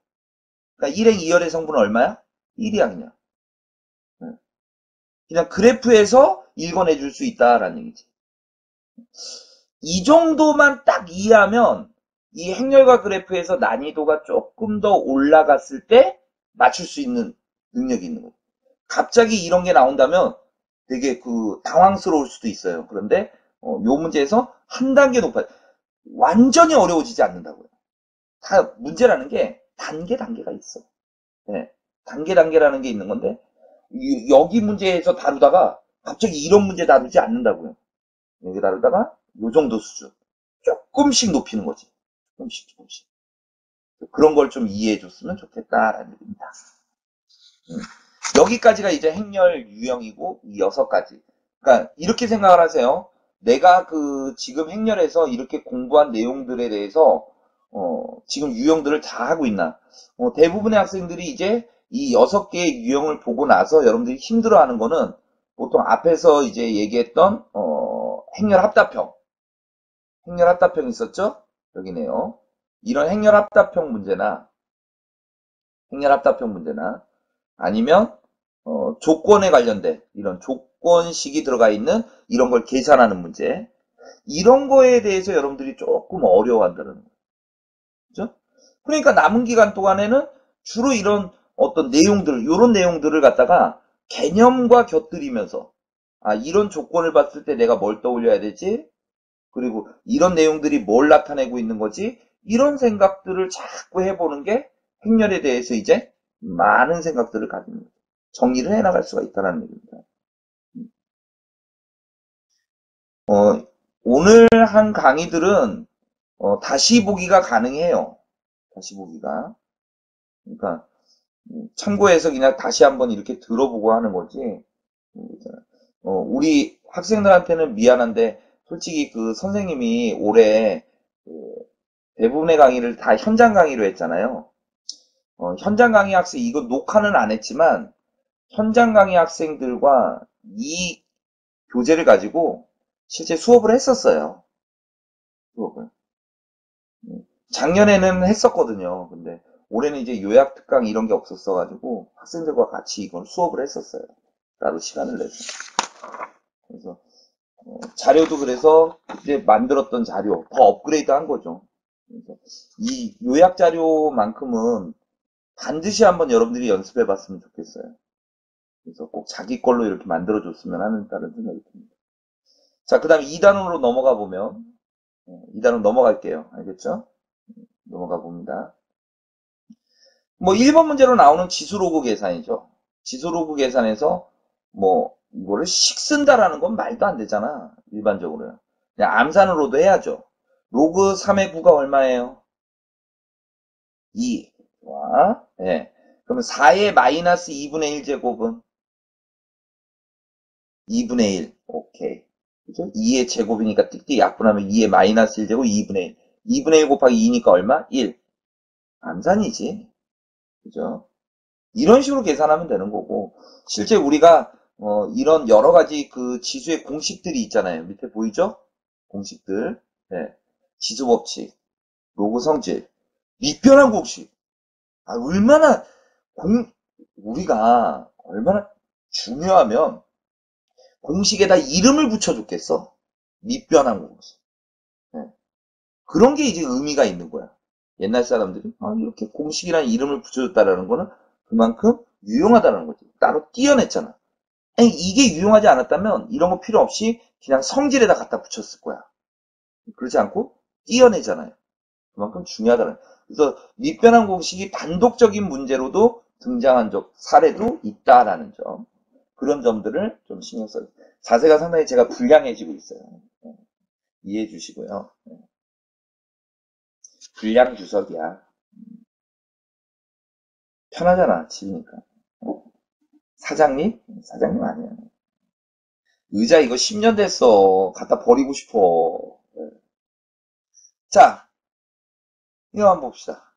그러니까 1행 2열의 성분은 얼마야? 1이야 그냥. 그냥 그래프에서 읽어내 줄 수 있다라는 얘기지. 이 정도만 딱 이해하면 이 행렬과 그래프에서 난이도가 조금 더 올라갔을 때 맞출 수 있는 능력이 있는 거예요. 갑자기 이런 게 나온다면 되게 당황스러울 수도 있어요. 그런데 요 문제에서 한 단계 높아요. 완전히 어려워지지 않는다고요. 다 문제라는 게 단계가 있어. 네. 단계라는 게 있는 건데 여기 문제에서 다루다가 갑자기 이런 문제 다루지 않는다고요. 여기 다루다가 요 정도 수준. 조금씩 높이는 거지. 조금씩. 그런 걸 좀 이해해 줬으면 좋겠다라는 얘기입니다. 여기까지가 이제 행렬 유형이고 이 6가지. 그러니까 이렇게 생각을 하세요. 내가 지금 행렬에서 이렇게 공부한 내용들에 대해서 지금 유형들을 다 하고 있나? 대부분의 학생들이 이제 이 6개의 유형을 보고 나서 여러분들이 힘들어하는 거는 보통 앞에서 이제 얘기했던 행렬 합답형 있었죠? 여기네요. 이런 행렬 합답형 문제나 아니면 조건에 관련된 이런 조건식이 들어가 있는 이런 걸 계산하는 문제, 이런 거에 대해서 여러분들이 조금 어려워한다는 거죠. 그죠? 그러니까 남은 기간 동안에는 주로 이런 어떤 이런 내용들을 갖다가 개념과 곁들이면서 이런 조건을 봤을 때 내가 뭘 떠올려야 되지? 그리고 이런 내용들이 뭘 나타내고 있는 거지? 이런 생각들을 자꾸 해보는 게 행렬에 대해서 이제 많은 생각들을 가지는 거죠. 정리를 해나갈 수가 있다는 얘기입니다. 오늘 한 강의들은 다시 보기가 가능해요. 다시 보기가. 그러니까 참고해서 그냥 다시 한번 이렇게 들어보고 하는 거지. 우리 학생들한테는 미안한데 솔직히 선생님이 올해 대부분의 강의를 다 현장 강의로 했잖아요. 현장 강의 학생, 이거 녹화는 안 했지만 현장 강의 학생들과 이 교재를 가지고 실제 수업을 했었어요. 수업을. 작년에는 했었거든요. 근데 올해는 이제 요약 특강 이런 게 없었어가지고 학생들과 같이 이걸 수업을 했었어요. 따로 시간을 내서. 그래서 자료도 그래서 그때 만들었던 자료 더 업그레이드 한 거죠. 그래서 이 요약 자료만큼은 반드시 한번 여러분들이 연습해 봤으면 좋겠어요. 그래서 꼭 자기 걸로 이렇게 만들어 줬으면 하는 다른 생각이 듭니다. 자, 그 다음에 2단원으로 넘어가 보면 2단원 넘어갈게요. 알겠죠? 넘어가 봅니다. 뭐 1번 문제로 나오는 지수로그 계산이죠. 지수로그 계산에서 뭐 이거를 식 쓴다라는 건 말도 안 되잖아. 일반적으로요. 그냥 암산으로도 해야죠. 로그 3의 9가 얼마예요? 2. 좋아. 네. 그러면 4의 마이너스 2분의 1 제곱은 2분의 1. 오케이. 그죠? 2의 제곱이니까 띡띡 약분하면 2의 마이너스 1 제곱 2분의 1. 2분의 1 곱하기 2니까 얼마? 1. 암산이지. 그죠? 이런 식으로 계산하면 되는 거고, 실제 우리가 이런 여러 가지 지수의 공식들이 있잖아요. 밑에 보이죠? 공식들. 네. 지수 법칙, 로그 성질, 밑변환 공식. 얼마나 우리가 얼마나 중요하면 공식에다 이름을 붙여줬겠어. 밑변환 공식. 네. 그런 게 이제 의미가 있는 거야. 옛날 사람들이 이렇게 공식이라는 이름을 붙여줬다라는 거는 그만큼 유용하다는 거지. 따로 띄어냈잖아. 아니, 이게 유용하지 않았다면 이런 거 필요 없이 그냥 성질에다 갖다 붙였을 거야. 그렇지 않고 띄어내잖아요. 그만큼 중요하다는. 그래서 밑변환 공식이 단독적인 문제로도 등장한 사례도 있다라는 점. 그런 점들을 좀 신경 써요. 자세가 상당히 제가 불량해지고 있어요. 이해해 주시고요. 불량 주석이야. 편하잖아, 집이니까. 사장님? 사장님 아니야. 의자 이거 10년 됐어. 갖다 버리고 싶어. 자, 이거 한번 봅시다.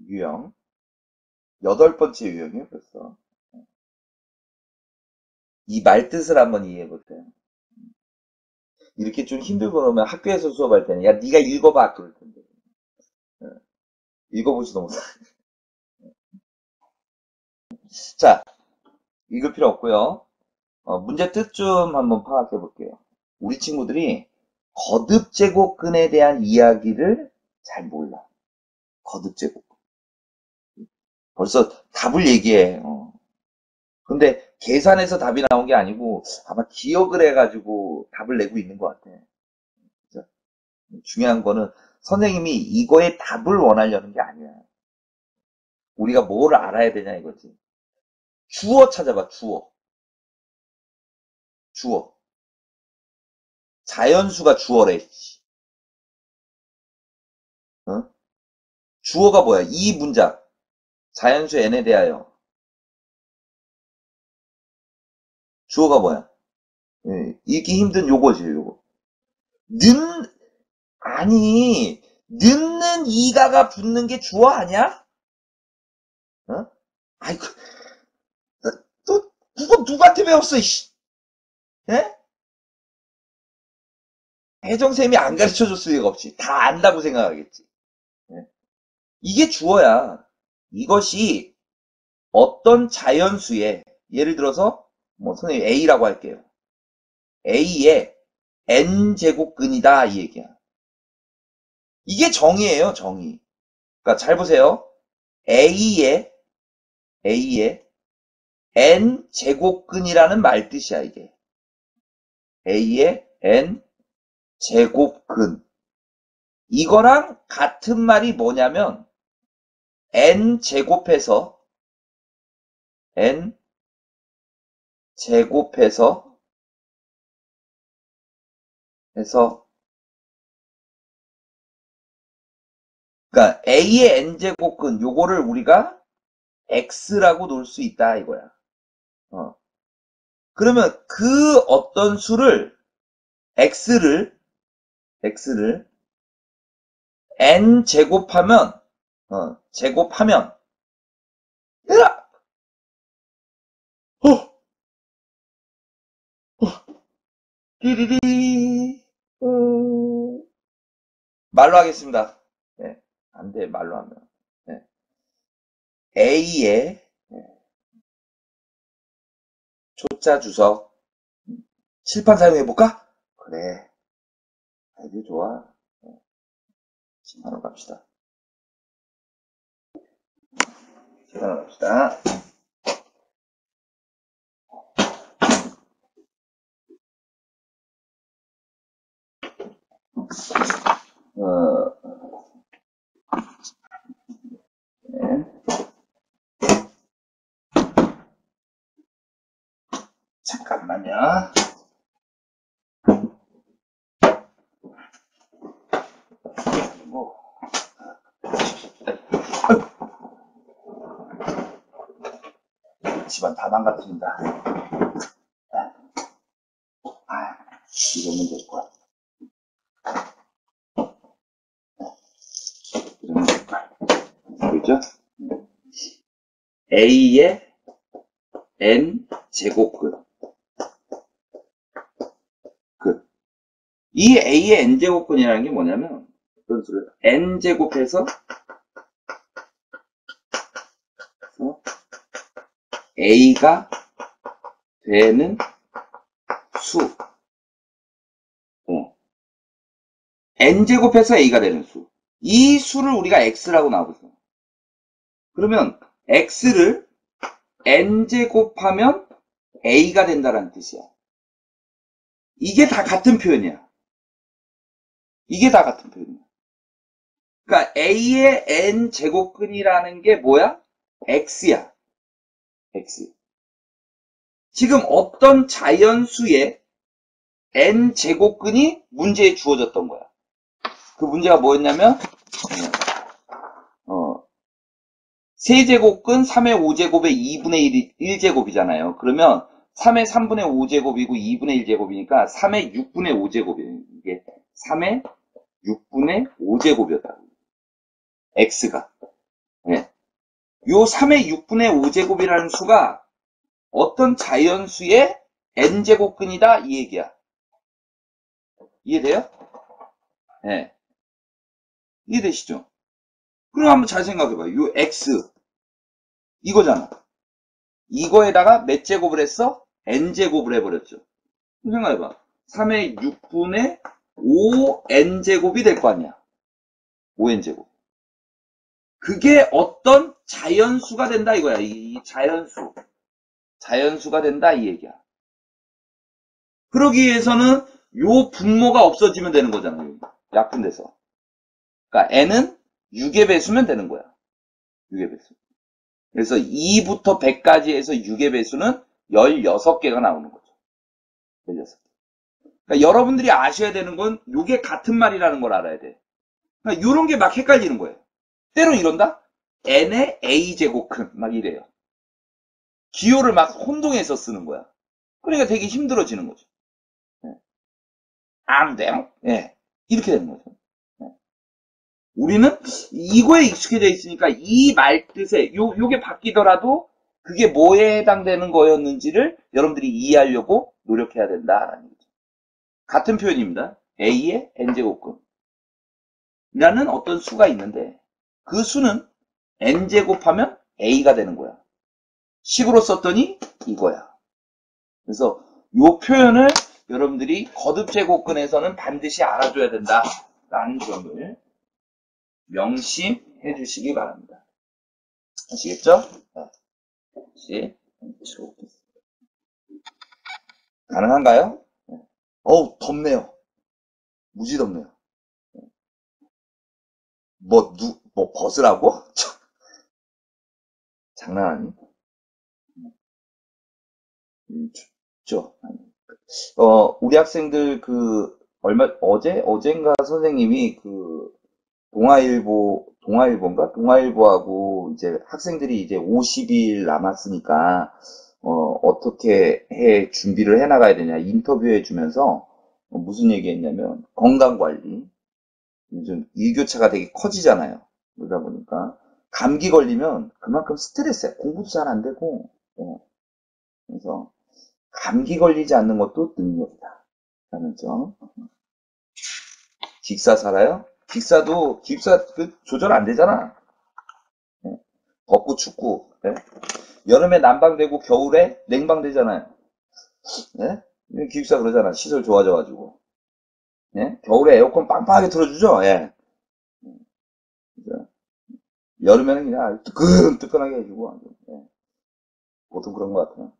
유형. 8번째 유형이에요, 벌써. 이 말뜻을 한번 이해해 보세요. 이렇게 좀 힘들고 그러면 학교에서 수업할 때는, 야, 네가 읽어봐. 그럴 텐데. 읽어보지도 못해. 자, 읽을 필요 없고요. 문제 뜻 좀 한번 파악해 볼게요. 우리 친구들이 거듭 제곱근에 대한 이야기를 잘 몰라. 거듭 제곱. 벌써 답을 얘기해. 근데 계산해서 답이 나온 게 아니고 아마 기억을 해가지고 답을 내고 있는 것 같아. 그죠? 중요한 거는 선생님이 이거의 답을 원하려는 게 아니야. 우리가 뭘 알아야 되냐 이거지. 주어 찾아봐, 주어. 주어. 자연수가 주어래. 어? 주어가 뭐야? 이 문장. 자연수 n에 대하여. 주어가 뭐야? 예, 읽기 힘든 요거지, 요거. 는, 아니, 는는 이가가 붙는 게 주어 아니야? 어? 아이고, 또, 그거 누구한테 배웠어, 이씨. 예? 혜정쌤이 안 가르쳐 줬을 리가 없지. 다 안다고 생각하겠지. 예? 이게 주어야. 이것이 어떤 자연수에, 예를 들어서, 뭐, 선생님 A라고 할게요. A의 n제곱근이다, 이 얘기야. 이게 정의예요, 정의. 그러니까 잘 보세요. A의 n제곱근이라는 말 뜻이야, 이게. A의 n제곱근. 이거랑 같은 말이 뭐냐면, n제곱해서, n제곱해서, 그러니까 A의 n제곱근, 요거를 우리가 x라고 놓을 수 있다, 이거야. 그러면 그 어떤 수를, x를 n 제곱하면, 제곱하면, 얘들아! 어, 띠리리, 말로 하겠습니다. 네, 안 돼, 말로 하면. 네. A의 초짜 주석. 칠판 사용해볼까? 그래. 아이디어 좋아. 10만원 갑시다. 10만원 갑시다. 어, 네. 잠깐만요. 뭐. 집안 다 망가뜨린다. 이러면 될 거야. 이러면 될 거야. 그죠? A의 n 제곱근. 이 A의 n 제곱근이라는 게 뭐냐면 어떤 수를 n 제곱해서 A가 되는 수. n 제곱해서 A가 되는 수. 이 수를 우리가 X라고 나오거든요. 그러면 X를 n 제곱하면 A가 된다라는 뜻이야. 이게 다 같은 표현이야. 이게 다 같은 표현이야. 그러니까 A의 n 제곱근이라는 게 뭐야? X야. X. 지금 어떤 자연수의 n 제곱근이 문제에 주어졌던 거야. 그 문제가 뭐였냐면 세제곱근 3의 5제곱의 2분의 1제곱이잖아요. 그러면 3의 3분의 5제곱이고 2분의 1제곱이니까 3의 6분의 5제곱이에요. 이게 3의 6분의 5제곱이었다고. x가. 네. 요 3의 6분의 5제곱이라는 수가 어떤 자연수의 n제곱근이다 이 얘기야. 이해돼요? 네. 이해되시죠? 그럼 한번 잘 생각해봐요. 요 x 이거잖아. 이거에다가 몇 제곱을 했어? n제곱을 해버렸죠. 생각해봐. 3의 6분의 5n제곱이 될 거 아니야. 5n제곱. 그게 어떤 자연수가 된다 이거야. 이 자연수. 자연수가 된다 이 얘기야. 그러기 위해서는 요 분모가 없어지면 되는 거잖아요. 약분 돼서. 그러니까 n은 6의 배수면 되는 거야. 6의 배수. 그래서 2부터 100까지 해서 6의 배수는 16개가 나오는 거죠. 16개. 그러니까 여러분들이 아셔야 되는 건 요게 같은 말이라는 걸 알아야 돼. 그러니까 요런 게 막 헷갈리는 거예요. 때로 이런다? n의 a제곱근 막 이래요. 기호를 막 혼동해서 쓰는 거야. 그러니까 되게 힘들어지는 거죠. 네. 안 돼요? 네. 이렇게 되는 거죠. 네. 우리는 이거에 익숙해져 있으니까 이 말 뜻에 요게 바뀌더라도 그게 뭐에 해당되는 거였는지를 여러분들이 이해하려고 노력해야 된다라는 거죠. 같은 표현입니다. a의 n제곱근 라는 어떤 수가 있는데 그 수는 n제곱하면 a가 되는 거야. 식으로 썼더니 이거야. 그래서 이 표현을 여러분들이 거듭제곱근에서는 반드시 알아줘야 된다라는 점을 명심해 주시기 바랍니다. 아시겠죠? 다시 치러보겠습니다. 가능한가요? 어우 덥네요. 무지 덥네요. 뭐 벗으라고? 장난 아니? 춥죠? 우리 학생들 어젠가 선생님이 동아일보하고 이제 학생들이 이제 50일 남았으니까, 어떻게 준비를 해 나가야 되냐, 인터뷰해 주면서, 무슨 얘기 했냐면, 건강관리. 요즘 일교차가 되게 커지잖아요. 그러다 보니까, 감기 걸리면 그만큼 스트레스야. 공부도 잘 안 되고, 그래서, 감기 걸리지 않는 것도 능력이다. 라는 점. 기사 살아요? 기사 조절 안 되잖아. 네. 덥고 춥고. 네? 여름에 난방되고 겨울에 냉방되잖아요. 네? 기숙사 그러잖아. 시설 좋아져가지고. 네? 겨울에 에어컨 빵빵하게 틀어주죠. 예. 그죠? 여름에는 그냥 뜨끈뜨끈하게 해주고. 예. 보통 그런 것 같아요.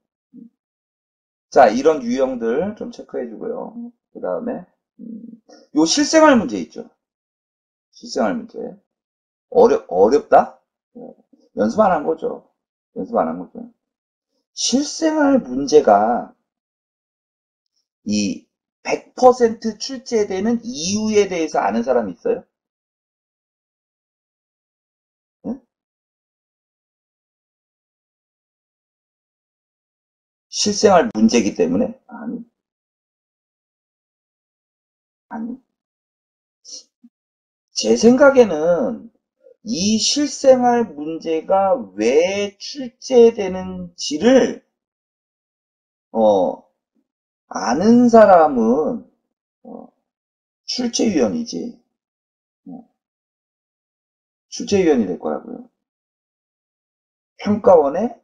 자, 이런 유형들 좀 체크해주고요. 그 다음에 요 실생활 문제 있죠. 실생활 문제. 어렵다? 예. 연습 안 한 거죠. 연습 안 한 거죠. 실생활 문제가 이 100% 출제되는 이유에 대해서 아는 사람이 있어요? 예? 실생활 문제이기 때문에? 아니. 제 생각에는 이 실생활 문제가 왜 출제되는지를, 어, 아는 사람은, 어, 출제위원이지. 출제위원이 될 거라고요. 평가원에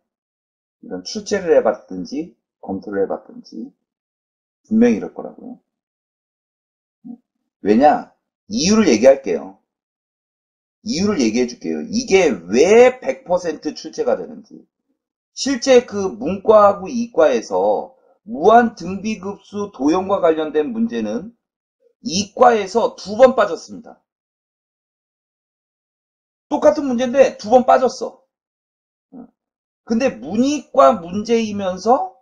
이런 출제를 해봤든지, 검토를 해봤든지, 분명히 이럴 거라고요. 왜냐? 이유를 얘기할게요. 이유를 얘기해 줄게요. 이게 왜 100% 출제가 되는지. 실제 그 문과하고 이과에서 무한 등비급수 도형과 관련된 문제는 이과에서 2번 빠졌습니다. 똑같은 문제인데 2번 빠졌어. 근데 문이과 문제이면서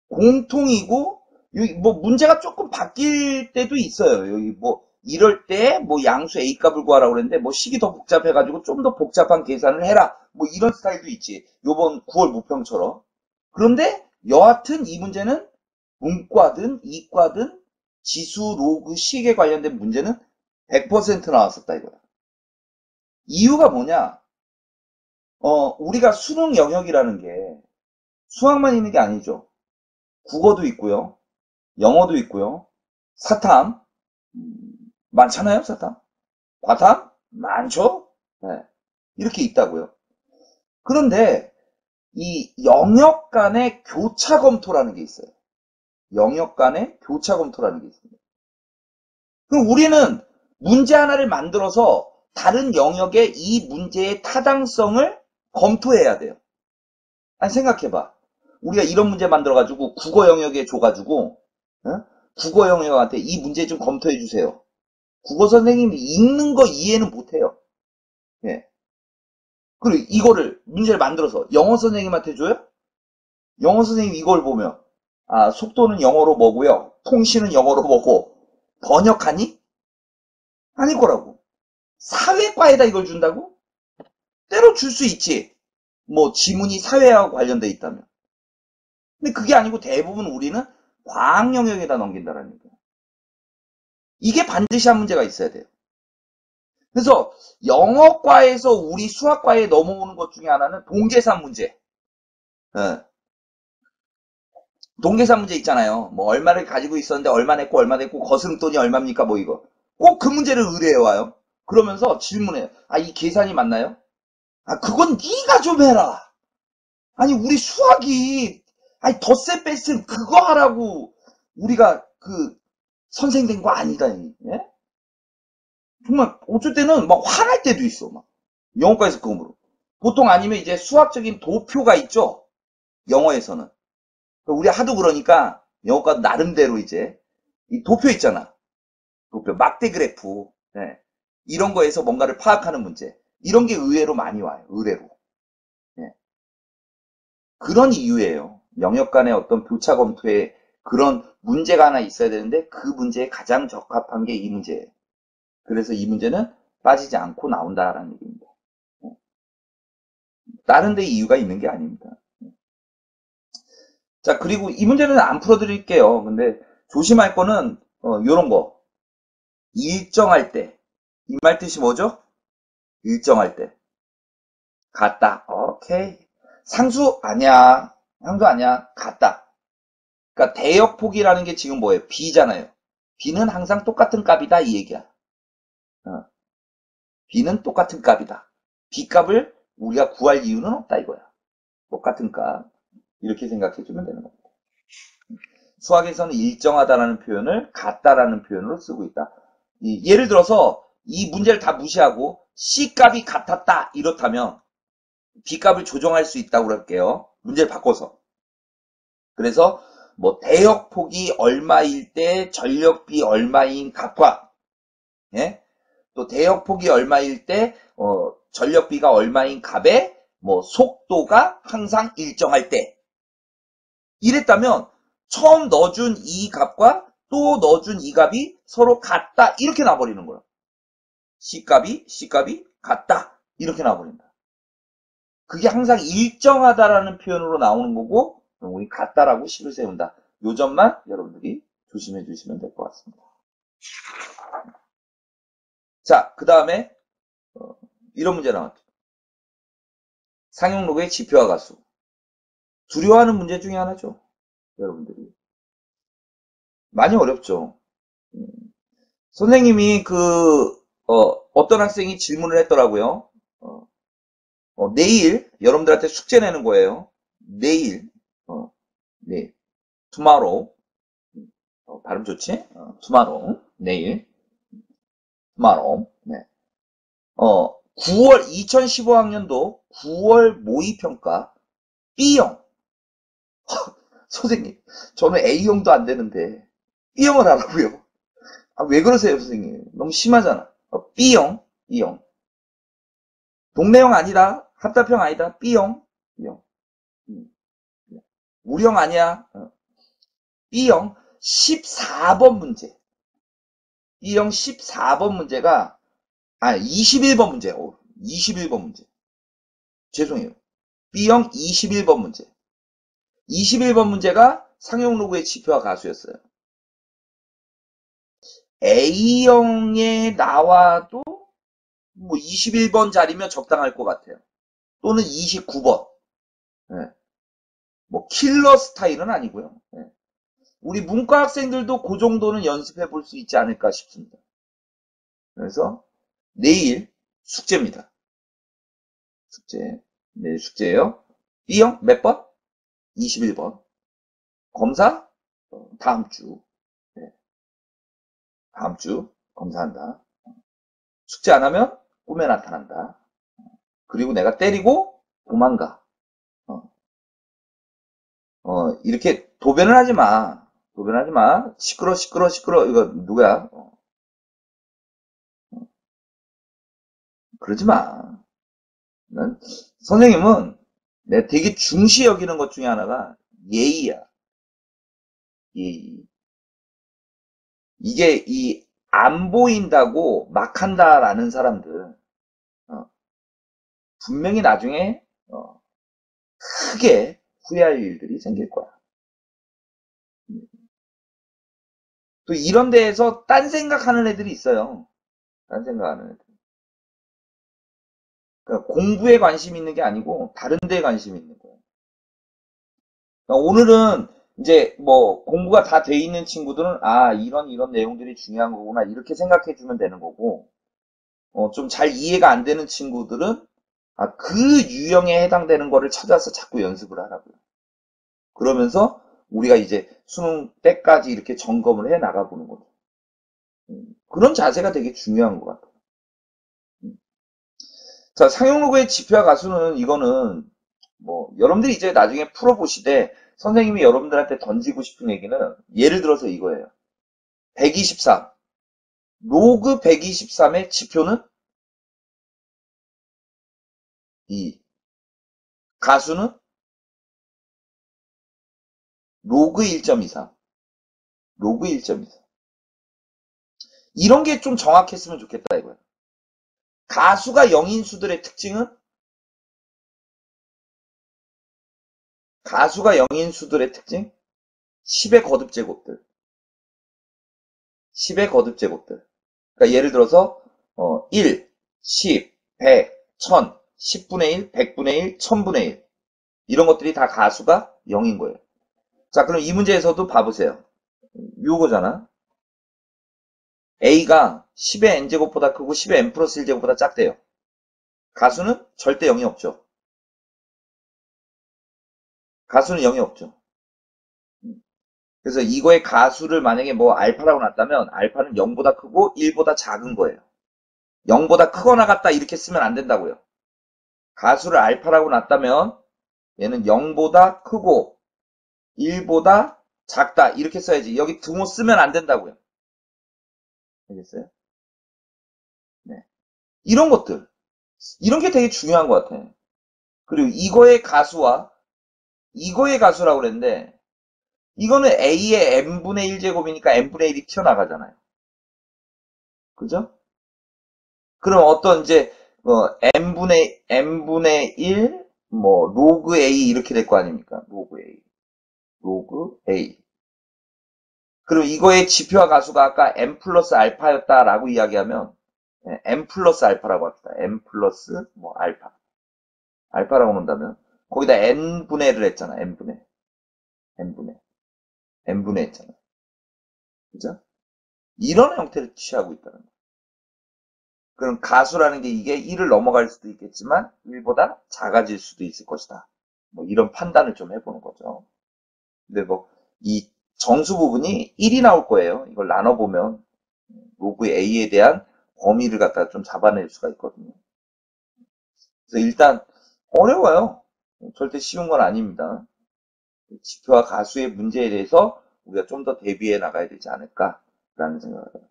공통이고, 여기 뭐 문제가 조금 바뀔 때도 있어요. 여기 뭐 이럴 때 뭐 양수 A 값을 구하라고 그랬는데 뭐 식이 더 복잡해가지고 좀 더 복잡한 계산을 해라. 뭐 이런 스타일도 있지. 요번 9월 모평처럼. 그런데 여하튼 이 문제는 문과든 이과든 지수, 로그, 식에 관련된 문제는 100% 나왔었다 이거야. 이유가 뭐냐? 우리가 수능 영역이라는 게 수학만 있는 게 아니죠. 국어도 있고요. 영어도 있고요. 사탐, 많잖아요, 사탐. 과탐, 많죠? 네, 이렇게 있다고요. 그런데 이 영역 간의 교차 검토라는 게 있어요. 영역 간의 교차 검토라는 게 있습니다. 그럼 우리는 문제 하나를 만들어서 다른 영역의 이 문제의 타당성을 검토해야 돼요. 아니, 생각해봐. 우리가 이런 문제 만들어가지고 국어 영역에 줘가지고, 어? 국어 영역한테 이 문제 좀 검토해주세요. 국어 선생님이 읽는 거 이해는 못해요. 예. 그리고 이거를 문제를 만들어서 영어 선생님한테 줘요? 영어 선생님이 이걸 보면 속도는 영어로 뭐고요, 통신은 영어로 뭐고, 번역하니? 아닐 거라고. 사회과에다 이걸 준다고? 때로 줄 수 있지. 뭐 지문이 사회와 관련돼 있다면. 근데 그게 아니고 대부분 우리는 과학 영역에다 넘긴다라는 거예요. 이게 반드시 한 문제가 있어야 돼요. 그래서 영어과에서 우리 수학과에 넘어오는 것 중에 하나는 동계산 문제. 예. 동계산 문제 있잖아요. 뭐 얼마를 가지고 있었는데 얼마 냈고 얼마 냈고 거스름돈이 얼마입니까 뭐 이거. 꼭 그 문제를 의뢰해 와요. 그러면서 질문해요. 이 계산이 맞나요? 그건 네가 좀 해라. 아니 우리 수학이 덧셈 뺄셈 그거 하라고 우리가 그 선생 된 거 아니다. 예? 정말 어쩔 때는 막 화날 때도 있어. 막 영어과에서 그거 물어. 보통 아니면 이제 수학적인 도표가 있죠. 영어에서는. 우리 하도 그러니까 영어과 나름대로 이제 이 도표 있잖아. 도표, 막대 그래프. 네. 이런 거에서 뭔가를 파악하는 문제. 이런 게 의외로 많이 와요. 의외로. 네. 그런 이유예요. 영역 간의 어떤 교차 검토에 그런 문제가 하나 있어야 되는데 그 문제에 가장 적합한 게 이 문제예요. 그래서 이 문제는 빠지지 않고 나온다라는 얘기입니다. 다른 데 이유가 있는 게 아닙니다. 자, 그리고 이 문제는 안 풀어드릴게요. 근데 조심할 거는 요런 거. 일정할 때. 이 말 뜻이 뭐죠? 일정할 때. 같다. 오케이. 상수 아니야. 상수 아니야. 같다. 그러니까 대역폭이라는 게 지금 뭐예요? b잖아요. b는 항상 똑같은 값이다 이 얘기야. b는 똑같은 값이다. b 값을 우리가 구할 이유는 없다 이거야. 똑같은 값. 이렇게 생각해 주면 되는 겁니다. 수학에서는 일정하다라는 표현을 같다라는 표현으로 쓰고 있다. 예를 들어서 이 문제를 다 무시하고 C 값이 같았다 이렇다면 B 값을 조정할 수 있다고 그럴게요. 문제를 바꿔서. 그래서 뭐 대역폭이 얼마일 때 전력비 얼마인 값과, 예? 또 대역폭이 얼마일 때 전력비가 얼마인 값의 뭐 속도가 항상 일정할 때 이랬다면 처음 넣어준 이 값과 또 넣어준 이 값이 서로 같다 이렇게 나와버리는 거예요. C값이 같다 이렇게 나와버린다. 그게 항상 일정하다라는 표현으로 나오는 거고 우리 같다라고 식을 세운다. 요 점만 여러분들이 조심해 주시면 될 것 같습니다. 자, 그 다음에 이런 문제 나왔죠. 상용로그의 지표와 가수. 두려워하는 문제 중에 하나죠. 여러분들이. 많이 어렵죠. 선생님이 어떤 학생이 질문을 했더라고요. 내일 여러분들한테 숙제 내는 거예요. 내일, 내일, tomorrow, 발음 좋지? tomorrow, 내일, tomorrow, 네. 2015학년도 9월 모의평가 B형. 선생님, 저는 A형도 안 되는데 B형을 하라고요? 아, 왜 그러세요, 선생님? 너무 심하잖아. B형, B형. 동네형 아니다. 합답형 아니다. B형, B형. 음, 우령 아니야. B형 14번 문제. B형 14번 문제가, 21번 문제. 21번 문제. 죄송해요. B형 21번 문제. 21번 문제가 상용 로그의 지표와 가수였어요. A형에 나와도 뭐 21번 자리면 적당할 것 같아요. 또는 29번. 네. 뭐 킬러 스타일은 아니고요. 네. 우리 문과 학생들도 그 정도는 연습해 볼 수 있지 않을까 싶습니다. 그래서 내일 숙제입니다. 숙제. 내일 숙제예요. B형 몇 번? 21번. 검사? 다음 주. 네. 다음 주 검사한다. 숙제 안 하면 꿈에 나타난다. 그리고 내가 때리고 도망가. 어, 이렇게 도변을 하지 마. 도변하지 마. 시끄러, 시끄러, 시끄러. 이거 누구야? 그러지 마. 선생님은 내가 되게 중시 여기는 것 중에 하나가 예의야. 예의. 이게 이 안 보인다고 막 한다라는 사람들, 어, 분명히 나중에 크게 후회할 일들이 생길 거야. 또 이런 데에서 딴 생각하는 애들이 있어요. 딴 생각하는 애들. 그러니까 공부에 관심 있는 게 아니고 다른 데에 관심 있는 거예요. 그러니까 오늘은 이제 뭐 공부가 다 돼 있는 친구들은 이런 내용들이 중요한 거구나 이렇게 생각해 주면 되는 거고 좀 잘 이해가 안 되는 친구들은 그 유형에 해당되는 거를 찾아서 자꾸 연습을 하라고요. 그러면서 우리가 이제 수능 때까지 이렇게 점검을 해 나가 보는 거죠. 그런 자세가 되게 중요한 것 같아요. 자, 상용로그의 지표와 가수는 이거는 뭐 여러분들이 이제 나중에 풀어보시되 선생님이 여러분들한테 던지고 싶은 얘기는 예를 들어서 이거예요. 123. 로그 123의 지표는 2. 가수는 로그 1.23. 로그 1.23. 이런 게 좀 정확했으면 좋겠다 이거예요. 가수가 0인 수들의 특징은 가수가 0인 수들의 특징 10의 거듭 제곱들. 10의 거듭 제곱들. 그러니까 예를 들어서 1, 10, 100, 1000, 10분의 1, 100분의 1, 1000분의 1 이런 것들이 다 가수가 0인 거예요. 자, 그럼 이 문제에서도 봐보세요. 요거잖아. A가 10의 n제곱보다 크고 10의 n 플러스 1제곱보다 작대요. 가수는 절대 0이 없죠. 가수는 0이 없죠. 그래서 이거의 가수를 만약에 뭐 알파라고 놨다면 알파는 0보다 크고 1보다 작은 거예요. 0보다 크거나 같다 이렇게 쓰면 안 된다고요. 가수를 알파라고 놨다면 얘는 0보다 크고 1보다 작다 이렇게 써야지. 여기 등호 쓰면 안 된다고요. 알겠어요? 네. 이런 것들. 이런 게 되게 중요한 것 같아. 그리고 이거의 가수와 이거의 가수라고 그랬는데 이거는 A의 n분의 1제곱이니까 n분의 1이 튀어나가잖아요. 그죠? 그럼 어떤 이제 n분의 1, 뭐 로그 A 이렇게 될 거 아닙니까? 로그 A. 로그 A. 그럼 이거의 지표와 가수가 아까 n 플러스 알파였다라고 이야기하면 n 플러스 알파라고 합시다. n 플러스 뭐 알파. 알파라고 놓는다면 거기다 n분의를 했잖아. n분의. n분의 했잖아. 그죠? 이런 형태를 취하고 있다는 거예요. 그럼 가수라는 게 이게 1을 넘어갈 수도 있겠지만 1보다 작아질 수도 있을 것이다. 뭐 이런 판단을 좀 해보는 거죠. 근데 뭐 이 정수 부분이 1이 나올 거예요. 이걸 나눠보면 로그 A에 대한 범위를 갖다가 좀 잡아낼 수가 있거든요. 그래서 일단 어려워요. 절대 쉬운 건 아닙니다. 지표와 가수의 문제에 대해서 우리가 좀 더 대비해 나가야 되지 않을까라는 생각을 해요.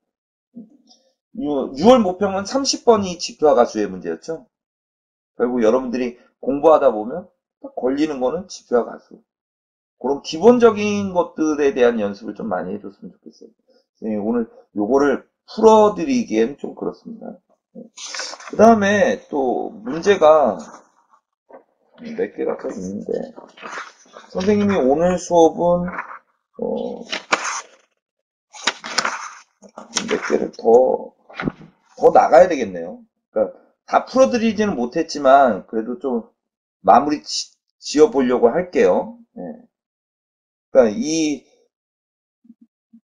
6월 모평은 30번이 지표와 가수의 문제였죠. 결국 여러분들이 공부하다 보면 딱 걸리는 거는 지표와 가수. 그런 기본적인 것들에 대한 연습을 좀 많이 해줬으면 좋겠어요. 오늘 요거를 풀어드리기엔 좀 그렇습니다. 그 다음에 또 문제가 몇 개가 또 있는데, 선생님이 오늘 수업은 몇 개를 더 나가야 되겠네요. 그러니까 다 풀어드리지는 못했지만 그래도 좀 마무리 지어보려고 할게요. 네. 그러니까 이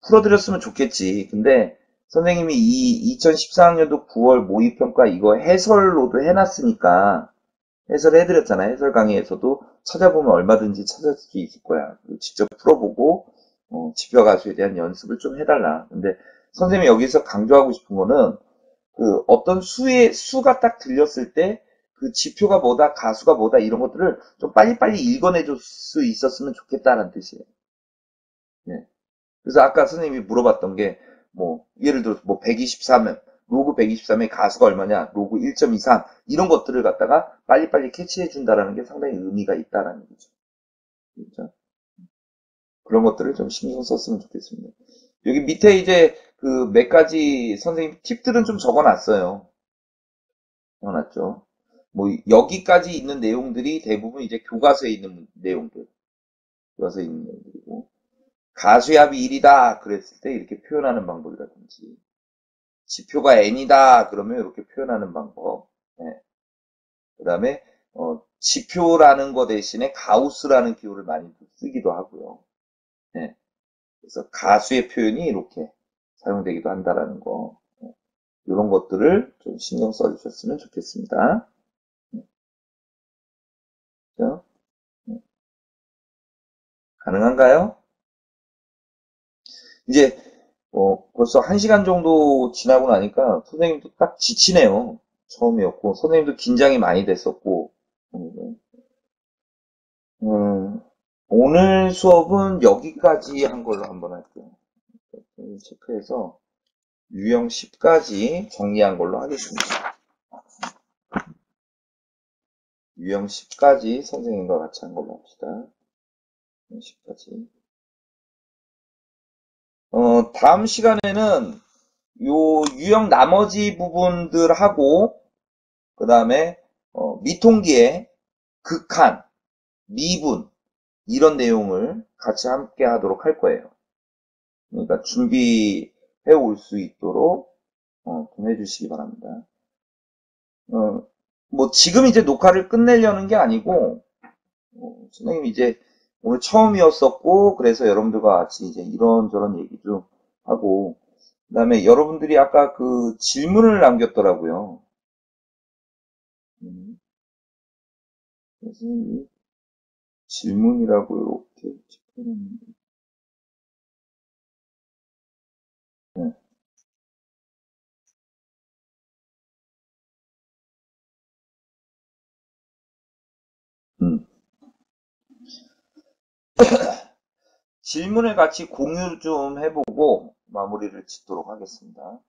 풀어드렸으면 좋겠지. 근데 선생님이 이 2014학년도 9월 모의평가 이거 해설로도 해놨으니까 해설해드렸잖아요. 해설 강의에서도 찾아보면 얼마든지 찾을 수 있을 거야. 직접 풀어보고 지표 가수에 대한 연습을 좀 해달라. 근데 선생님이 여기서 강조하고 싶은 거는 그 어떤 수가 딱 들렸을 때 그 지표가 뭐다, 가수가 뭐다 이런 것들을 좀 빨리빨리 읽어내줄 수 있었으면 좋겠다는 뜻이에요. 네. 그래서 아까 선생님이 물어봤던 게, 뭐, 예를 들어서 뭐 123면, 로그 123의 가수가 얼마냐, 로그 1.23, 이런 것들을 갖다가 빨리빨리 캐치해 준다라는 게 상당히 의미가 있다라는 거죠. 그렇죠? 그런 것들을 좀 신경 썼으면 좋겠습니다. 여기 밑에 이제 그 몇 가지 선생님 팁들은 좀 적어놨어요. 적어놨죠. 뭐, 여기까지 있는 내용들이 대부분 이제 교과서에 있는 내용들. 교과서에 있는 내용들이고. 가수의 합이 1이다 그랬을 때 이렇게 표현하는 방법이라든지 지표가 n이다 그러면 이렇게 표현하는 방법. 네. 그 다음에 지표라는 거 대신에 가우스라는 기호를 많이 쓰기도 하고요. 네. 그래서 가수의 표현이 이렇게 사용되기도 한다라는 거. 네. 이런 것들을 좀 신경 써주셨으면 좋겠습니다. 네. 그렇죠? 네. 가능한가요? 이제 벌써 1시간 정도 지나고 나니까 선생님도 딱 지치네요. 처음이었고 선생님도 긴장이 많이 됐었고 음, 오늘 수업은 여기까지 한 걸로 한번 할게요. 체크해서 유형 10까지 정리한 걸로 하겠습니다. 유형 10까지 선생님과 같이 한 걸로 합시다. 유형 10까지. 다음 시간에는 요 유형 나머지 부분들하고 그 다음에 미통기의 극한, 미분 이런 내용을 같이 함께 하도록 할 거예요. 그러니까 준비해 올 수 있도록 좀 해주시기 바랍니다. 뭐 지금 이제 녹화를 끝내려는 게 아니고 선생님 이제 오늘 처음이었었고 그래서 여러분들과 같이 이제 이런저런 얘기 좀 하고 그다음에 여러분들이 아까 그 질문을 남겼더라고요. 그래서 이 질문이라고 이렇게 짚어놨는데 네. 음. 질문을 같이 공유 좀 해보고 마무리를 짓도록 하겠습니다.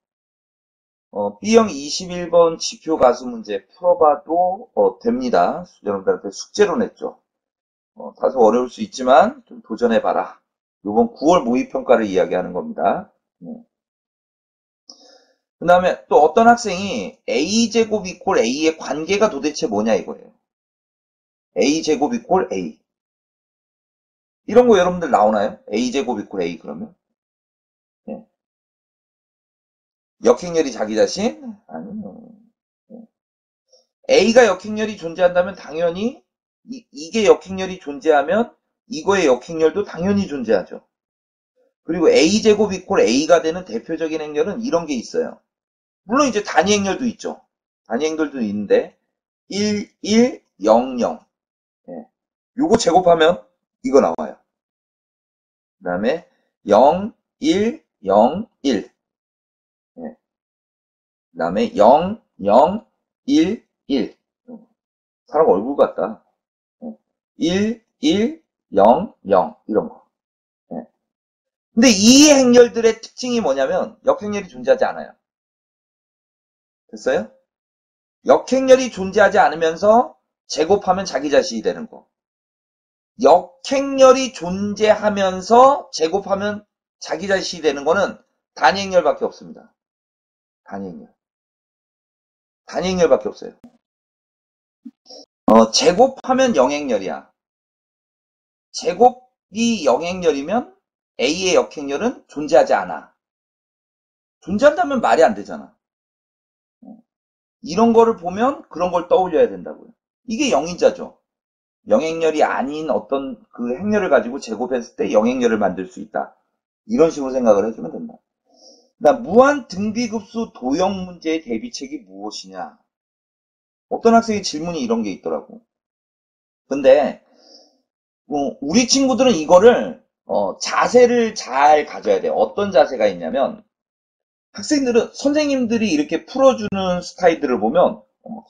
B형 21번 지표 가수 문제 풀어봐도 됩니다. 여러분들한테 숙제로 냈죠. 다소 어려울 수 있지만 좀 도전해봐라. 이번 9월 모의평가를 이야기하는 겁니다. 네. 그 다음에 또 어떤 학생이 A제곱 이퀄 A의 관계가 도대체 뭐냐 이거예요. A제곱 이퀄 A. 이런 거 여러분들 나오나요? A제곱 이퀄 A 그러면? 네. 역행렬이 자기 자신? 아니요. 네. A가 역행렬이 존재한다면 당연히 이게 역행렬이 존재하면 이거의 역행렬도 당연히 존재하죠. 그리고 A제곱 이퀄 A가 되는 대표적인 행렬은 이런 게 있어요. 물론 이제 단위 행렬도 있죠. 단위 행렬도 있는데 1, 1, 0, 0. 예. 요거 제곱하면 이거 나와요. 그 다음에 0, 1, 0, 1. 예. 그 다음에 0, 0, 1, 1. 사람 얼굴 같다. 예. 1, 1, 0, 0 이런 거. 예. 근데 이 행렬들의 특징이 뭐냐면 역행렬이 존재하지 않아요. 됐어요? 역행렬이 존재하지 않으면서 제곱하면 자기 자신이 되는 거. 역행렬이 존재하면서 제곱하면 자기 자신이 되는 거는 단위행렬밖에 없습니다. 단위행렬. 단위행렬밖에 없어요. 제곱하면 영행렬이야. 제곱이 영행렬이면 A의 역행렬은 존재하지 않아. 존재한다면 말이 안 되잖아. 이런 거를 보면 그런 걸 떠올려야 된다고요. 이게 영인자죠. 영행렬이 아닌 어떤 그 행렬을 가지고 제곱했을 때 영행렬을 만들 수 있다. 이런 식으로 생각을 해주면 된다. 그다음 무한 등비급수 도형 문제의 대비책이 무엇이냐? 어떤 학생의 질문이 이런 게 있더라고. 근데 우리 친구들은 이거를 자세를 잘 가져야 돼요. 어떤 자세가 있냐면 학생들은 선생님들이 이렇게 풀어주는 스타일들을 보면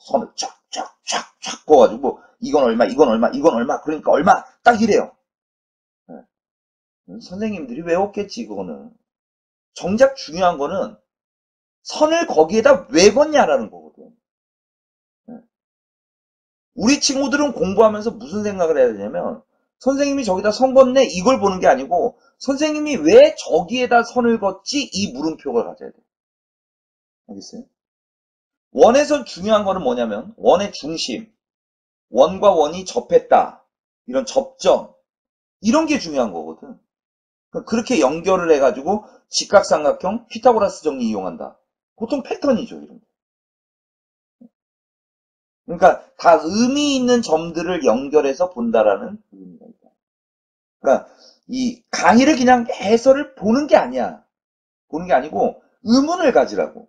선을 쫙쫙쫙쫙 그어가지고 이건 얼마, 이건 얼마, 이건 얼마, 그러니까 얼마 딱 이래요. 네. 선생님들이 외웠겠지 그거는. 정작 중요한 거는 선을 거기에다 왜 걷냐라는 거거든. 네. 우리 친구들은 공부하면서 무슨 생각을 해야 되냐면 선생님이 저기다 선 걷네 이걸 보는 게 아니고 선생님이 왜 저기에다 선을 걷지 이 물음표가 가져야 돼. 알겠어요? 원에서 중요한 거는 뭐냐면 원의 중심, 원과 원이 접했다. 이런 접점. 이런 게 중요한 거거든. 그렇게 연결을 해가지고 직각삼각형 피타고라스 정리 이용한다. 보통 패턴이죠. 이런 거. 그러니까 다 의미 있는 점들을 연결해서 본다라는 의미가 있다. 그러니까 이 강의를 그냥 해설을 보는 게 아니야. 보는 게 아니고 의문을 가지라고.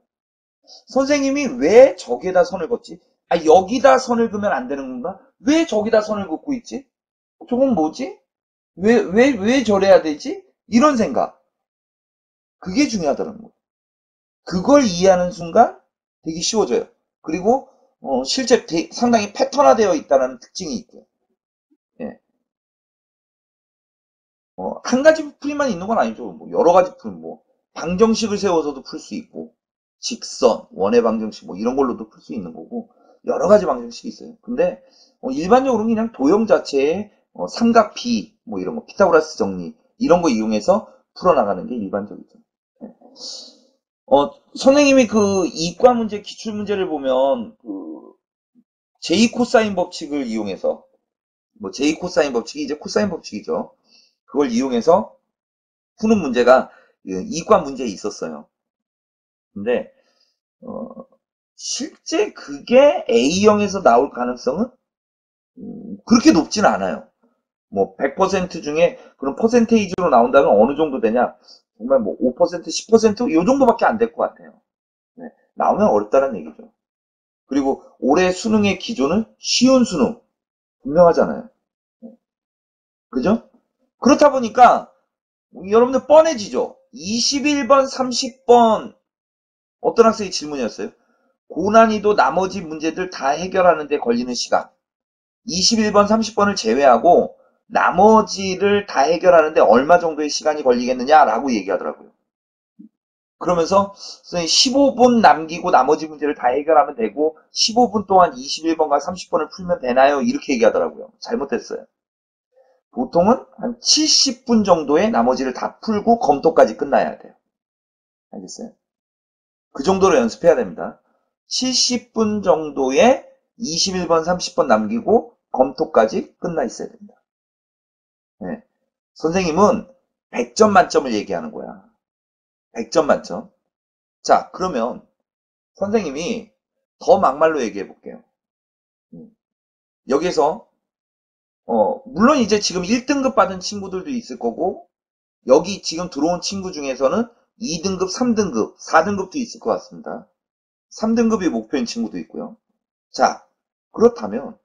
선생님이 왜 저기에다 선을 걷지? 아, 여기다 선을 그으면 안 되는 건가? 왜 저기다 선을 긋고 있지? 저건 뭐지? 왜 저래야 되지? 이런 생각. 그게 중요하다는 거예요. 그걸 이해하는 순간 되게 쉬워져요. 그리고 실제 상당히 패턴화되어 있다는 특징이 있고요. 예. 한 가지 풀이만 있는 건 아니죠. 뭐 여러 가지 풀, 뭐 방정식을 세워서도 풀 수 있고, 직선, 원의 방정식 뭐 이런 걸로도 풀 수 있는 거고 여러 가지 방정식이 있어요. 근데 일반적으로 그냥 도형 자체에 삼각 비, 뭐 이런 거, 피타고라스 정리 이런 거 이용해서 풀어나가는 게 일반적이죠. 예. 선생님이 그 이과 문제, 기출 문제를 보면 그 제이 코사인 법칙을 이용해서 뭐 제이 코사인 법칙이 이제 코사인 법칙이죠. 그걸 이용해서 푸는 문제가 이과 문제에 있었어요. 근데 어, 실제 그게 A형에서 나올 가능성은 그렇게 높지는 않아요. 뭐 100% 중에 그런 퍼센테이지로 나온다면 어느 정도 되냐? 정말 뭐 5%, 10%? 이 정도밖에 안 될 것 같아요. 네, 나오면 어렵다는 얘기죠. 그리고 올해 수능의 기조는 쉬운 수능. 분명하잖아요. 그죠? 그렇다 보니까 여러분들 뻔해지죠? 21번, 30번 어떤 학생이 질문이었어요? 고난이도 나머지 문제들 다 해결하는 데 걸리는 시간. 21번, 30번을 제외하고 나머지를 다 해결하는데 얼마 정도의 시간이 걸리겠느냐라고 얘기하더라고요. 그러면서 선생님 15분 남기고 나머지 문제를 다 해결하면 되고 15분 동안 21번과 30번을 풀면 되나요? 이렇게 얘기하더라고요. 잘못했어요. 보통은 한 70분 정도에 나머지를 다 풀고 검토까지 끝나야 돼요. 알겠어요? 그 정도로 연습해야 됩니다. 70분 정도에 21번, 30번 남기고 검토까지 끝나 있어야 됩니다. 네. 선생님은 100점 만점을 얘기하는 거야. 100점 만점. 자, 그러면 선생님이 더 막말로 얘기해 볼게요. 여기서 물론 이제 지금 1등급 받은 친구들도 있을 거고 여기 지금 들어온 친구 중에서는 2등급, 3등급, 4등급도 있을 것 같습니다. 3등급이 목표인 친구도 있고요. 자, 그렇다면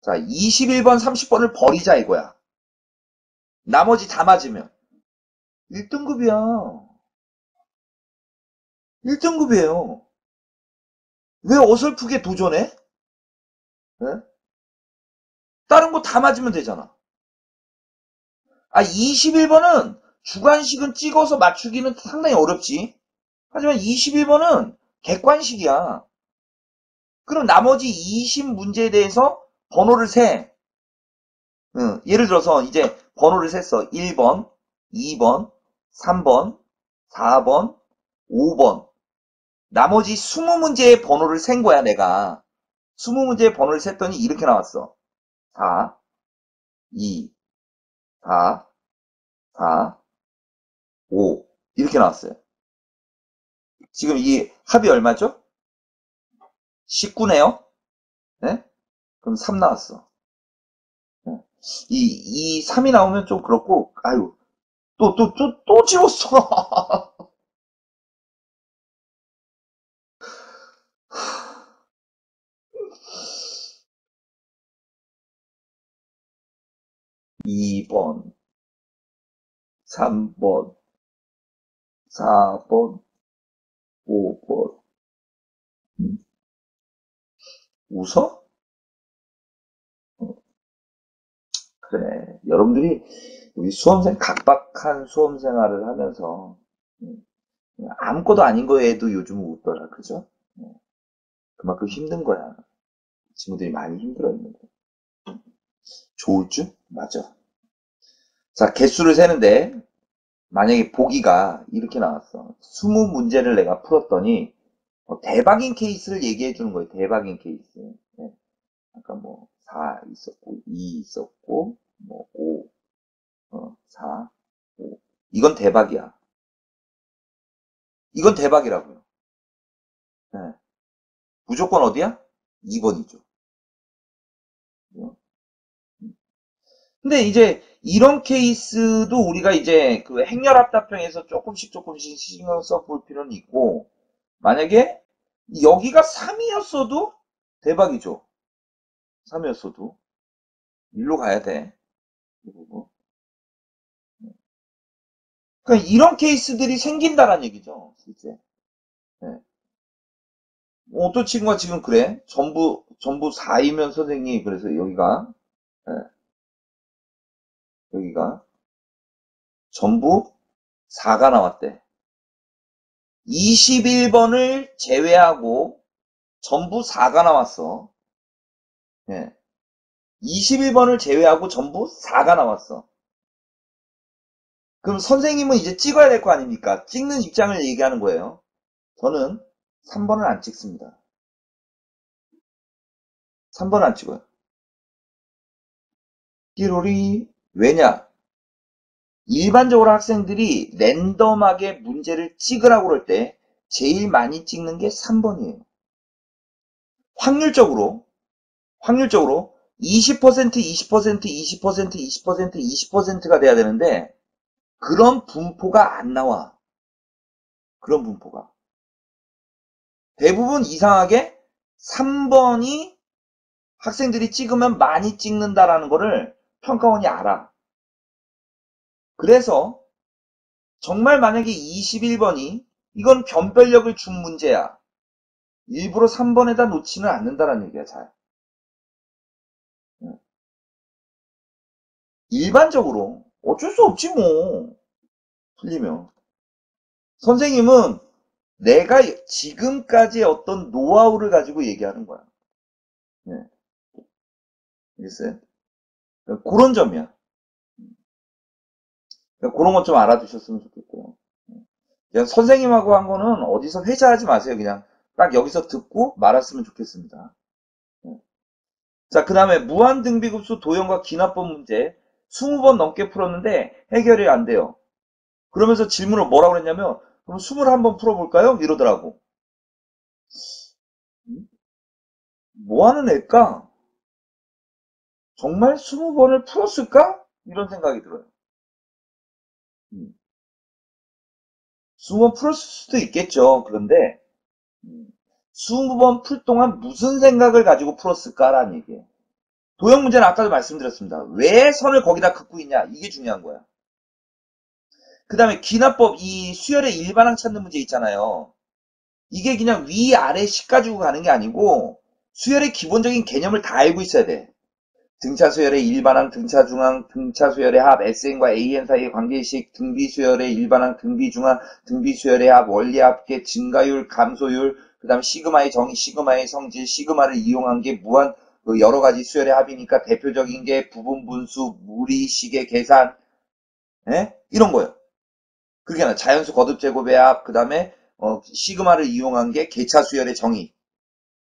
자, 21번, 30번을 버리자 이거야. 나머지 다 맞으면 1등급이야. 1등급이에요. 왜 어설프게 도전해? 네? 다른 거 다 맞으면 되잖아. 21번은 주관식은 찍어서 맞추기는 상당히 어렵지. 하지만 21번은 객관식이야. 그럼 나머지 20문제에 대해서 번호를 세. 예를 들어서 이제 번호를 셌어. 1번, 2번, 3번, 4번, 5번. 나머지 20문제의 번호를 센 거야, 내가. 20문제의 번호를 셌더니 이렇게 나왔어. 4, 2, 4, 4, 5. 이렇게 나왔어요. 지금 이 합이 얼마죠? 19네요? 네? 그럼 3 나왔어. 네. 이 3이 나오면 좀 그렇고, 아유, 또 지웠어. 2번, 3번, 4번, 5번. 웃어? 그래. 여러분들이 우리 수험생, 각박한 수험 생활을 하면서, 아무것도 아닌 거에도 요즘은 웃더라. 그죠? 그만큼 힘든 거야. 친구들이 많이 힘들어 했는데. 좋을 줄? 맞아. 자, 개수를 세는데, 만약에 보기가 이렇게 나왔어. 20문제를 내가 풀었더니, 대박인 케이스를 얘기해 주는 거예요. 대박인 케이스. 네. 아까 뭐, 4 있었고, 2 있었고, 뭐, 5, 4, 5. 이건 대박이야. 이건 대박이라고요. 네. 무조건 어디야? 2번이죠. 근데 이제 이런 케이스도 우리가 이제 그 행렬합답형에서 조금씩 신경 써볼 필요는 있고, 만약에 여기가 3이었어도 대박이죠. 3이었어도. 일로 가야 돼. 그리고. 그러니까 이런 케이스들이 생긴다는 얘기죠. 실제. 네. 어떤 친구가 지금 그래? 전부 4이면 선생님, 그래서 네, 여기가 전부 4가 나왔대. 21번을 제외하고 전부 4가 나왔어. 예. 21번을 제외하고 전부 4가 나왔어. 그럼 선생님은 이제 찍어야 될 거 아닙니까? 찍는 입장을 얘기하는 거예요. 저는 3번을 안 찍습니다. 3번 안 찍어요. 띠로리. 왜냐? 일반적으로 학생들이 랜덤하게 문제를 찍으라고 그럴 때 제일 많이 찍는 게 3번이에요. 확률적으로 20%, 20%, 20%, 20%, 20%가 돼야 되는데 그런 분포가 안 나와. 그런 분포가. 대부분 이상하게 3번이 학생들이 찍으면 많이 찍는다라는 거를 평가원이 알아. 그래서 정말 만약에 21번이 이건 변별력을 준 문제야. 일부러 3번에다 놓지는 않는다라는 얘기야, 잘. 일반적으로 어쩔 수 없지 뭐. 틀리면. 선생님은 내가 지금까지의 어떤 노하우를 가지고 얘기하는 거야. 네. 알겠어요? 그러니까 그런 점이야. 그러니까 그런 것 좀 알아두셨으면 좋겠고요. 그냥 선생님하고 한 거는 어디서 회자하지 마세요. 그냥 딱 여기서 듣고 말았으면 좋겠습니다. 네. 자, 그 다음에 무한등비급수 도형과 기납법 문제 20번 넘게 풀었는데 해결이 안 돼요. 그러면서 질문을 뭐라고 그랬냐면 그럼 21번 풀어볼까요? 이러더라고. 뭐 하는 애일까? 정말 20번을 풀었을까? 이런 생각이 들어요. 20번 풀었을 수도 있겠죠. 그런데 20번 풀 동안 무슨 생각을 가지고 풀었을까라는 얘기예요. 도형 문제는 아까도 말씀드렸습니다. 왜 선을 거기다 긋고 있냐? 이게 중요한 거야. 그 다음에 기납법, 이 수열의 일반항 찾는 문제 있잖아요. 이게 그냥 위아래 식 가지고 가는 게 아니고 수열의 기본적인 개념을 다 알고 있어야 돼. 등차 수열의 일반항, 등차 중항, 등차 수열의 합, SN과 AN 사이의 관계식, 등비 수열의 일반항, 등비 중항, 등비 수열의 합, 원리 합계, 증가율, 감소율, 그 다음 시그마의 정의, 시그마의 성질, 시그마를 이용한 게 무한 여러 가지 수열의 합이니까 대표적인 게 부분 분수, 무리, 시계, 계산, 이런 거예요. 그게 하나, 자연수 거듭 제곱의 합, 그 다음에 시그마를 이용한 게 개차 수열의 정의,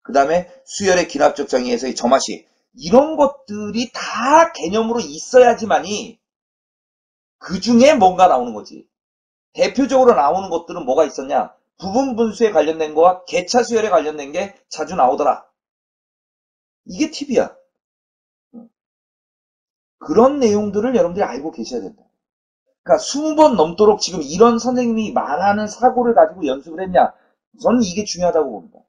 그 다음에 수열의 기납적 정의에서의 점화식, 이런 것들이 다 개념으로 있어야지만이 그 중에 뭔가 나오는 거지. 대표적으로 나오는 것들은 뭐가 있었냐? 부분 분수에 관련된 거와 개차 수열에 관련된 게 자주 나오더라. 이게 팁이야. 그런 내용들을 여러분들이 알고 계셔야 된다. 그러니까 20번 넘도록 지금 이런 선생님이 말하는 사고를 가지고 연습을 했냐? 저는 이게 중요하다고 봅니다.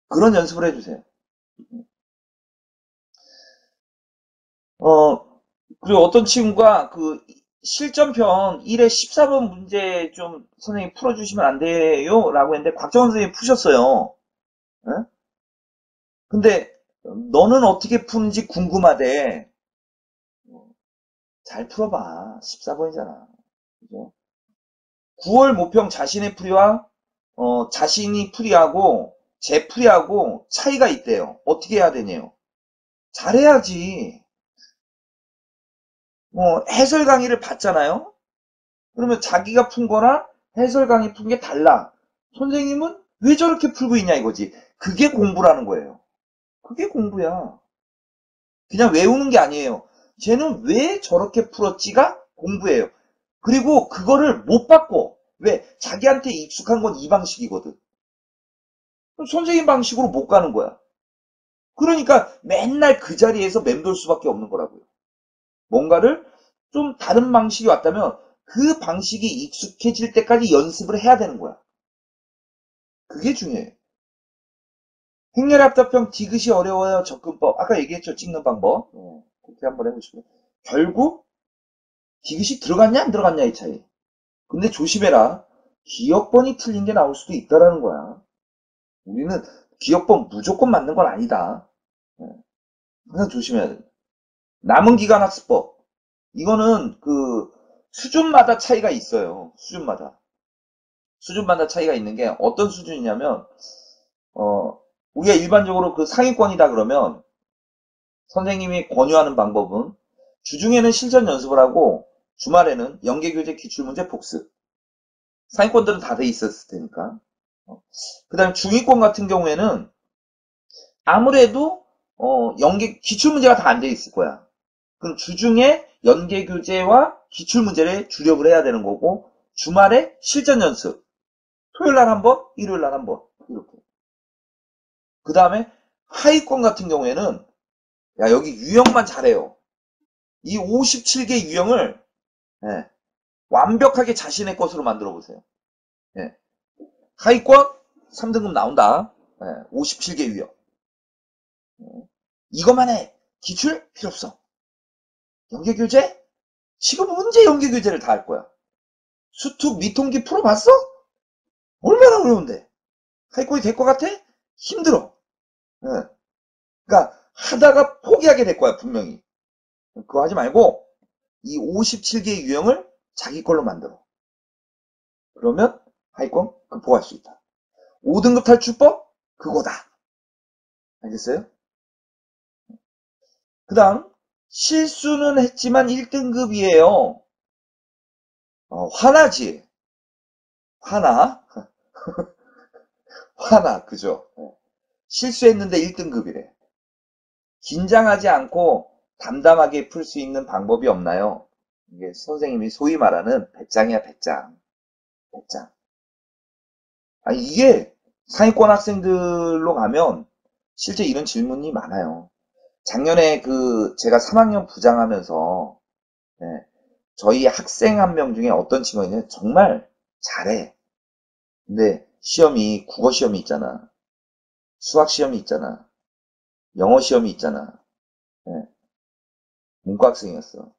그런 연습을 해주세요. 그리고 어떤 친구가 그 실전편 1회 14번 문제 좀 선생님 풀어주시면 안 돼요? 라고 했는데 곽정원 선생님이 푸셨어요. 예? 근데 너는 어떻게 푸는지 궁금하대. 잘 풀어봐. 14번이잖아. 그죠? 9월 모평 자신의 풀이와 자신이 풀이하고 제 풀이하고 차이가 있대요. 어떻게 해야 되냐요? 잘해야지. 해설 강의를 봤잖아요. 그러면 자기가 푼 거나 해설 강의 푼 게 달라. 선생님은 왜 저렇게 풀고 있냐 이거지. 그게 공부라는 거예요. 그게 공부야. 그냥 외우는 게 아니에요. 쟤는 왜 저렇게 풀었지가 공부예요. 그리고 그거를 못 바꿔. 왜? 자기한테 익숙한 건 이 방식이거든. 선생님 방식으로 못 가는 거야. 그러니까 맨날 그 자리에서 맴돌 수밖에 없는 거라고요. 뭔가를 좀 다른 방식이 왔다면 그 방식이 익숙해질 때까지 연습을 해야 되는 거야. 그게 중요해요. 행렬 합답형 디귿이 어려워요. 접근법. 아까 얘기했죠. 찍는 방법. 그렇게 한번 해보시고. 결국 디귿이 들어갔냐 안 들어갔냐 이 차이. 근데 조심해라. 기억번이 틀린 게 나올 수도 있다라는 거야. 우리는 기억번 무조건 맞는 건 아니다. 항상 조심해야 돼. 남은 기간 학습법. 이거는 그 수준마다 차이가 있어요. 수준마다. 수준마다 차이가 있는 게 어떤 수준이냐면 우리가 일반적으로 그 상위권이다 그러면 선생님이 권유하는 방법은 주중에는 실전 연습을 하고 주말에는 연계교재 기출문제 복습. 상위권들은 다 돼 있었을 테니까. 그 다음에 중위권 같은 경우에는 아무래도 연계 기출문제가 다 안 돼 있을 거야. 그럼 주중에 연계교재와 기출문제를 주력을 해야 되는 거고 주말에 실전 연습. 토요일 날 한 번, 일요일 날 한 번. 이렇게. 그 다음에 하위권 같은 경우에는 야 여기 유형만 잘해요. 이 57개 유형을 예, 완벽하게 자신의 것으로 만들어 보세요. 예. 하위권 3등급 나온다. 57개 유형. 이것만 해. 기출 필요 없어. 연계교재? 지금 언제 연계교재를 다 할 거야? 수특 미통기 풀어봤어? 얼마나 어려운데? 하위권이 될 것 같아? 힘들어. 예. 그러니까 하다가 포기하게 될 거야 분명히. 그거 하지 말고 이 57개 유형을 자기 걸로 만들어. 그러면 하위권 극복할 수 있다. 5등급 탈출법? 그거다. 알겠어요? 그 다음 실수는 했지만 1등급이에요. 화나지? 화나? 화나, 그죠? 실수했는데 1등급이래. 긴장하지 않고 담담하게 풀 수 있는 방법이 없나요? 이게 선생님이 소위 말하는 배짱이야, 배짱. 배짱. 아니, 이게 상위권 학생들로 가면 실제 이런 질문이 많아요. 작년에 제가 3학년 부장하면서, 네, 저희 학생 한 명 중에 어떤 친구는 정말 잘해. 근데 시험이, 국어 시험이 있잖아. 수학 시험이 있잖아. 영어 시험이 있잖아. 네, 문과 학생이었어.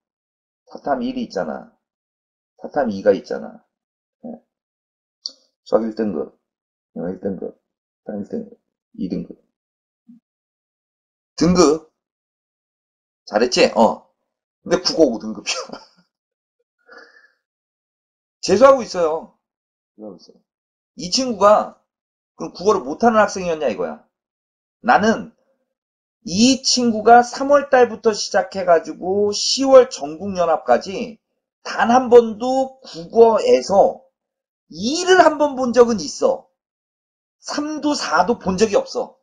사탐 1이 있잖아. 사탐 2가 있잖아. 네, 수학 1등급, 영어 1등급, 사탐 1등급, 2등급. 등급. 잘했지? 근데 국어 5등급이야. 재수하고 있어요. 재수하고 있어요. 이 친구가 그럼 국어를 못하는 학생이었냐 이거야. 나는 이 친구가 3월 달부터 시작해가지고 10월 전국연합까지 단 한 번도 국어에서 2를 한 번 본 적은 있어. 3도 4도 본 적이 없어.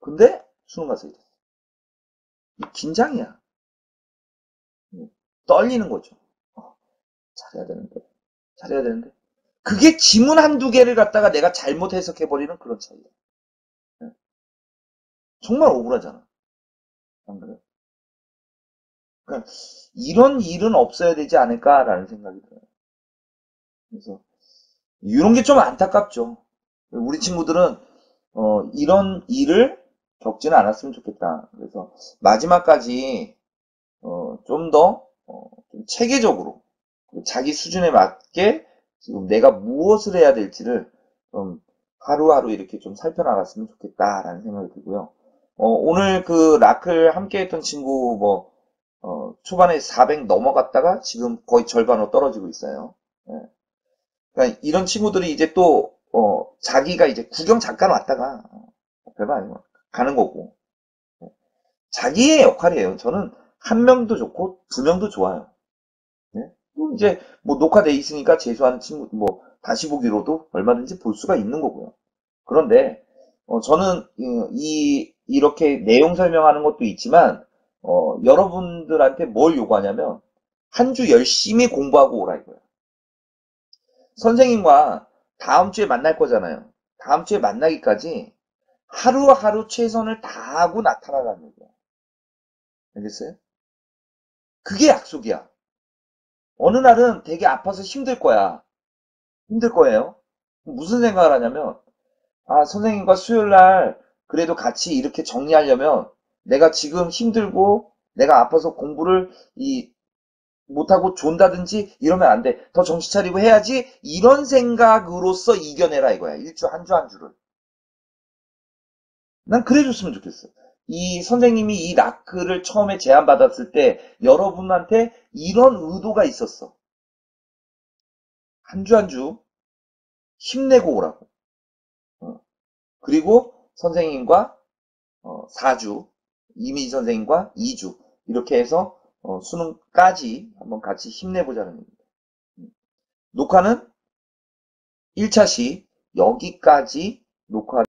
근데 수능 가서 이래. 이 긴장이야. 떨리는 거죠. 잘해야 되는데. 잘해야 되는데. 그게 지문 한두 개를 갖다가 내가 잘못 해석해버리는 그런 차이야. 정말 억울하잖아. 안 그래? 그러니까 이런 일은 없어야 되지 않을까라는 생각이 들어요. 그래서 이런 게 좀 안타깝죠. 우리 친구들은 이런 일을 겪지는 않았으면 좋겠다. 그래서 마지막까지 좀 더 좀 체계적으로 자기 수준에 맞게 지금 내가 무엇을 해야 될지를 좀 하루하루 이렇게 좀 살펴나갔으면 좋겠다라는 생각이 들고요. 오늘 그 라클 함께 했던 친구 뭐 초반에 400 넘어갔다가 지금 거의 절반으로 떨어지고 있어요. 예. 그러니까 이런 친구들이 이제 또 자기가 이제 구경 잠깐 왔다가 별거 아니고 가는 거고 자기의 역할이에요. 저는 한 명도 좋고 두 명도 좋아요. 네? 또 이제 뭐 녹화돼 있으니까 재수하는 친구 뭐 다시 보기로도 얼마든지 볼 수가 있는 거고요. 그런데 저는 이렇게 내용 설명하는 것도 있지만 여러분들한테 뭘 요구하냐면 한 주 열심히 공부하고 오라 이거예요. 선생님과 다음 주에 만날 거잖아요. 다음 주에 만나기까지 하루하루 최선을 다하고 나타나라는 거예요. 알겠어요? 그게 약속이야. 어느 날은 되게 아파서 힘들 거야. 힘들 거예요. 무슨 생각을 하냐면, 아, 선생님과 수요일 날 그래도 같이 이렇게 정리하려면 내가 지금 힘들고 내가 아파서 공부를 못하고 존다든지 이러면 안 돼. 더 정신 차리고 해야지. 이런 생각으로서 이겨내라 이거야. 일주 한 주 한 주를. 난 그래줬으면 좋겠어. 이 선생님이 이 라크를 처음에 제안받았을 때 여러분한테 이런 의도가 있었어. 한 주 한 주 힘내고 오라고. 어. 그리고 선생님과 4주, 이미지 선생님과 2주 이렇게 해서 수능까지 한번 같이 힘내보자는 겁니다. 녹화는 1차 시 여기까지 녹화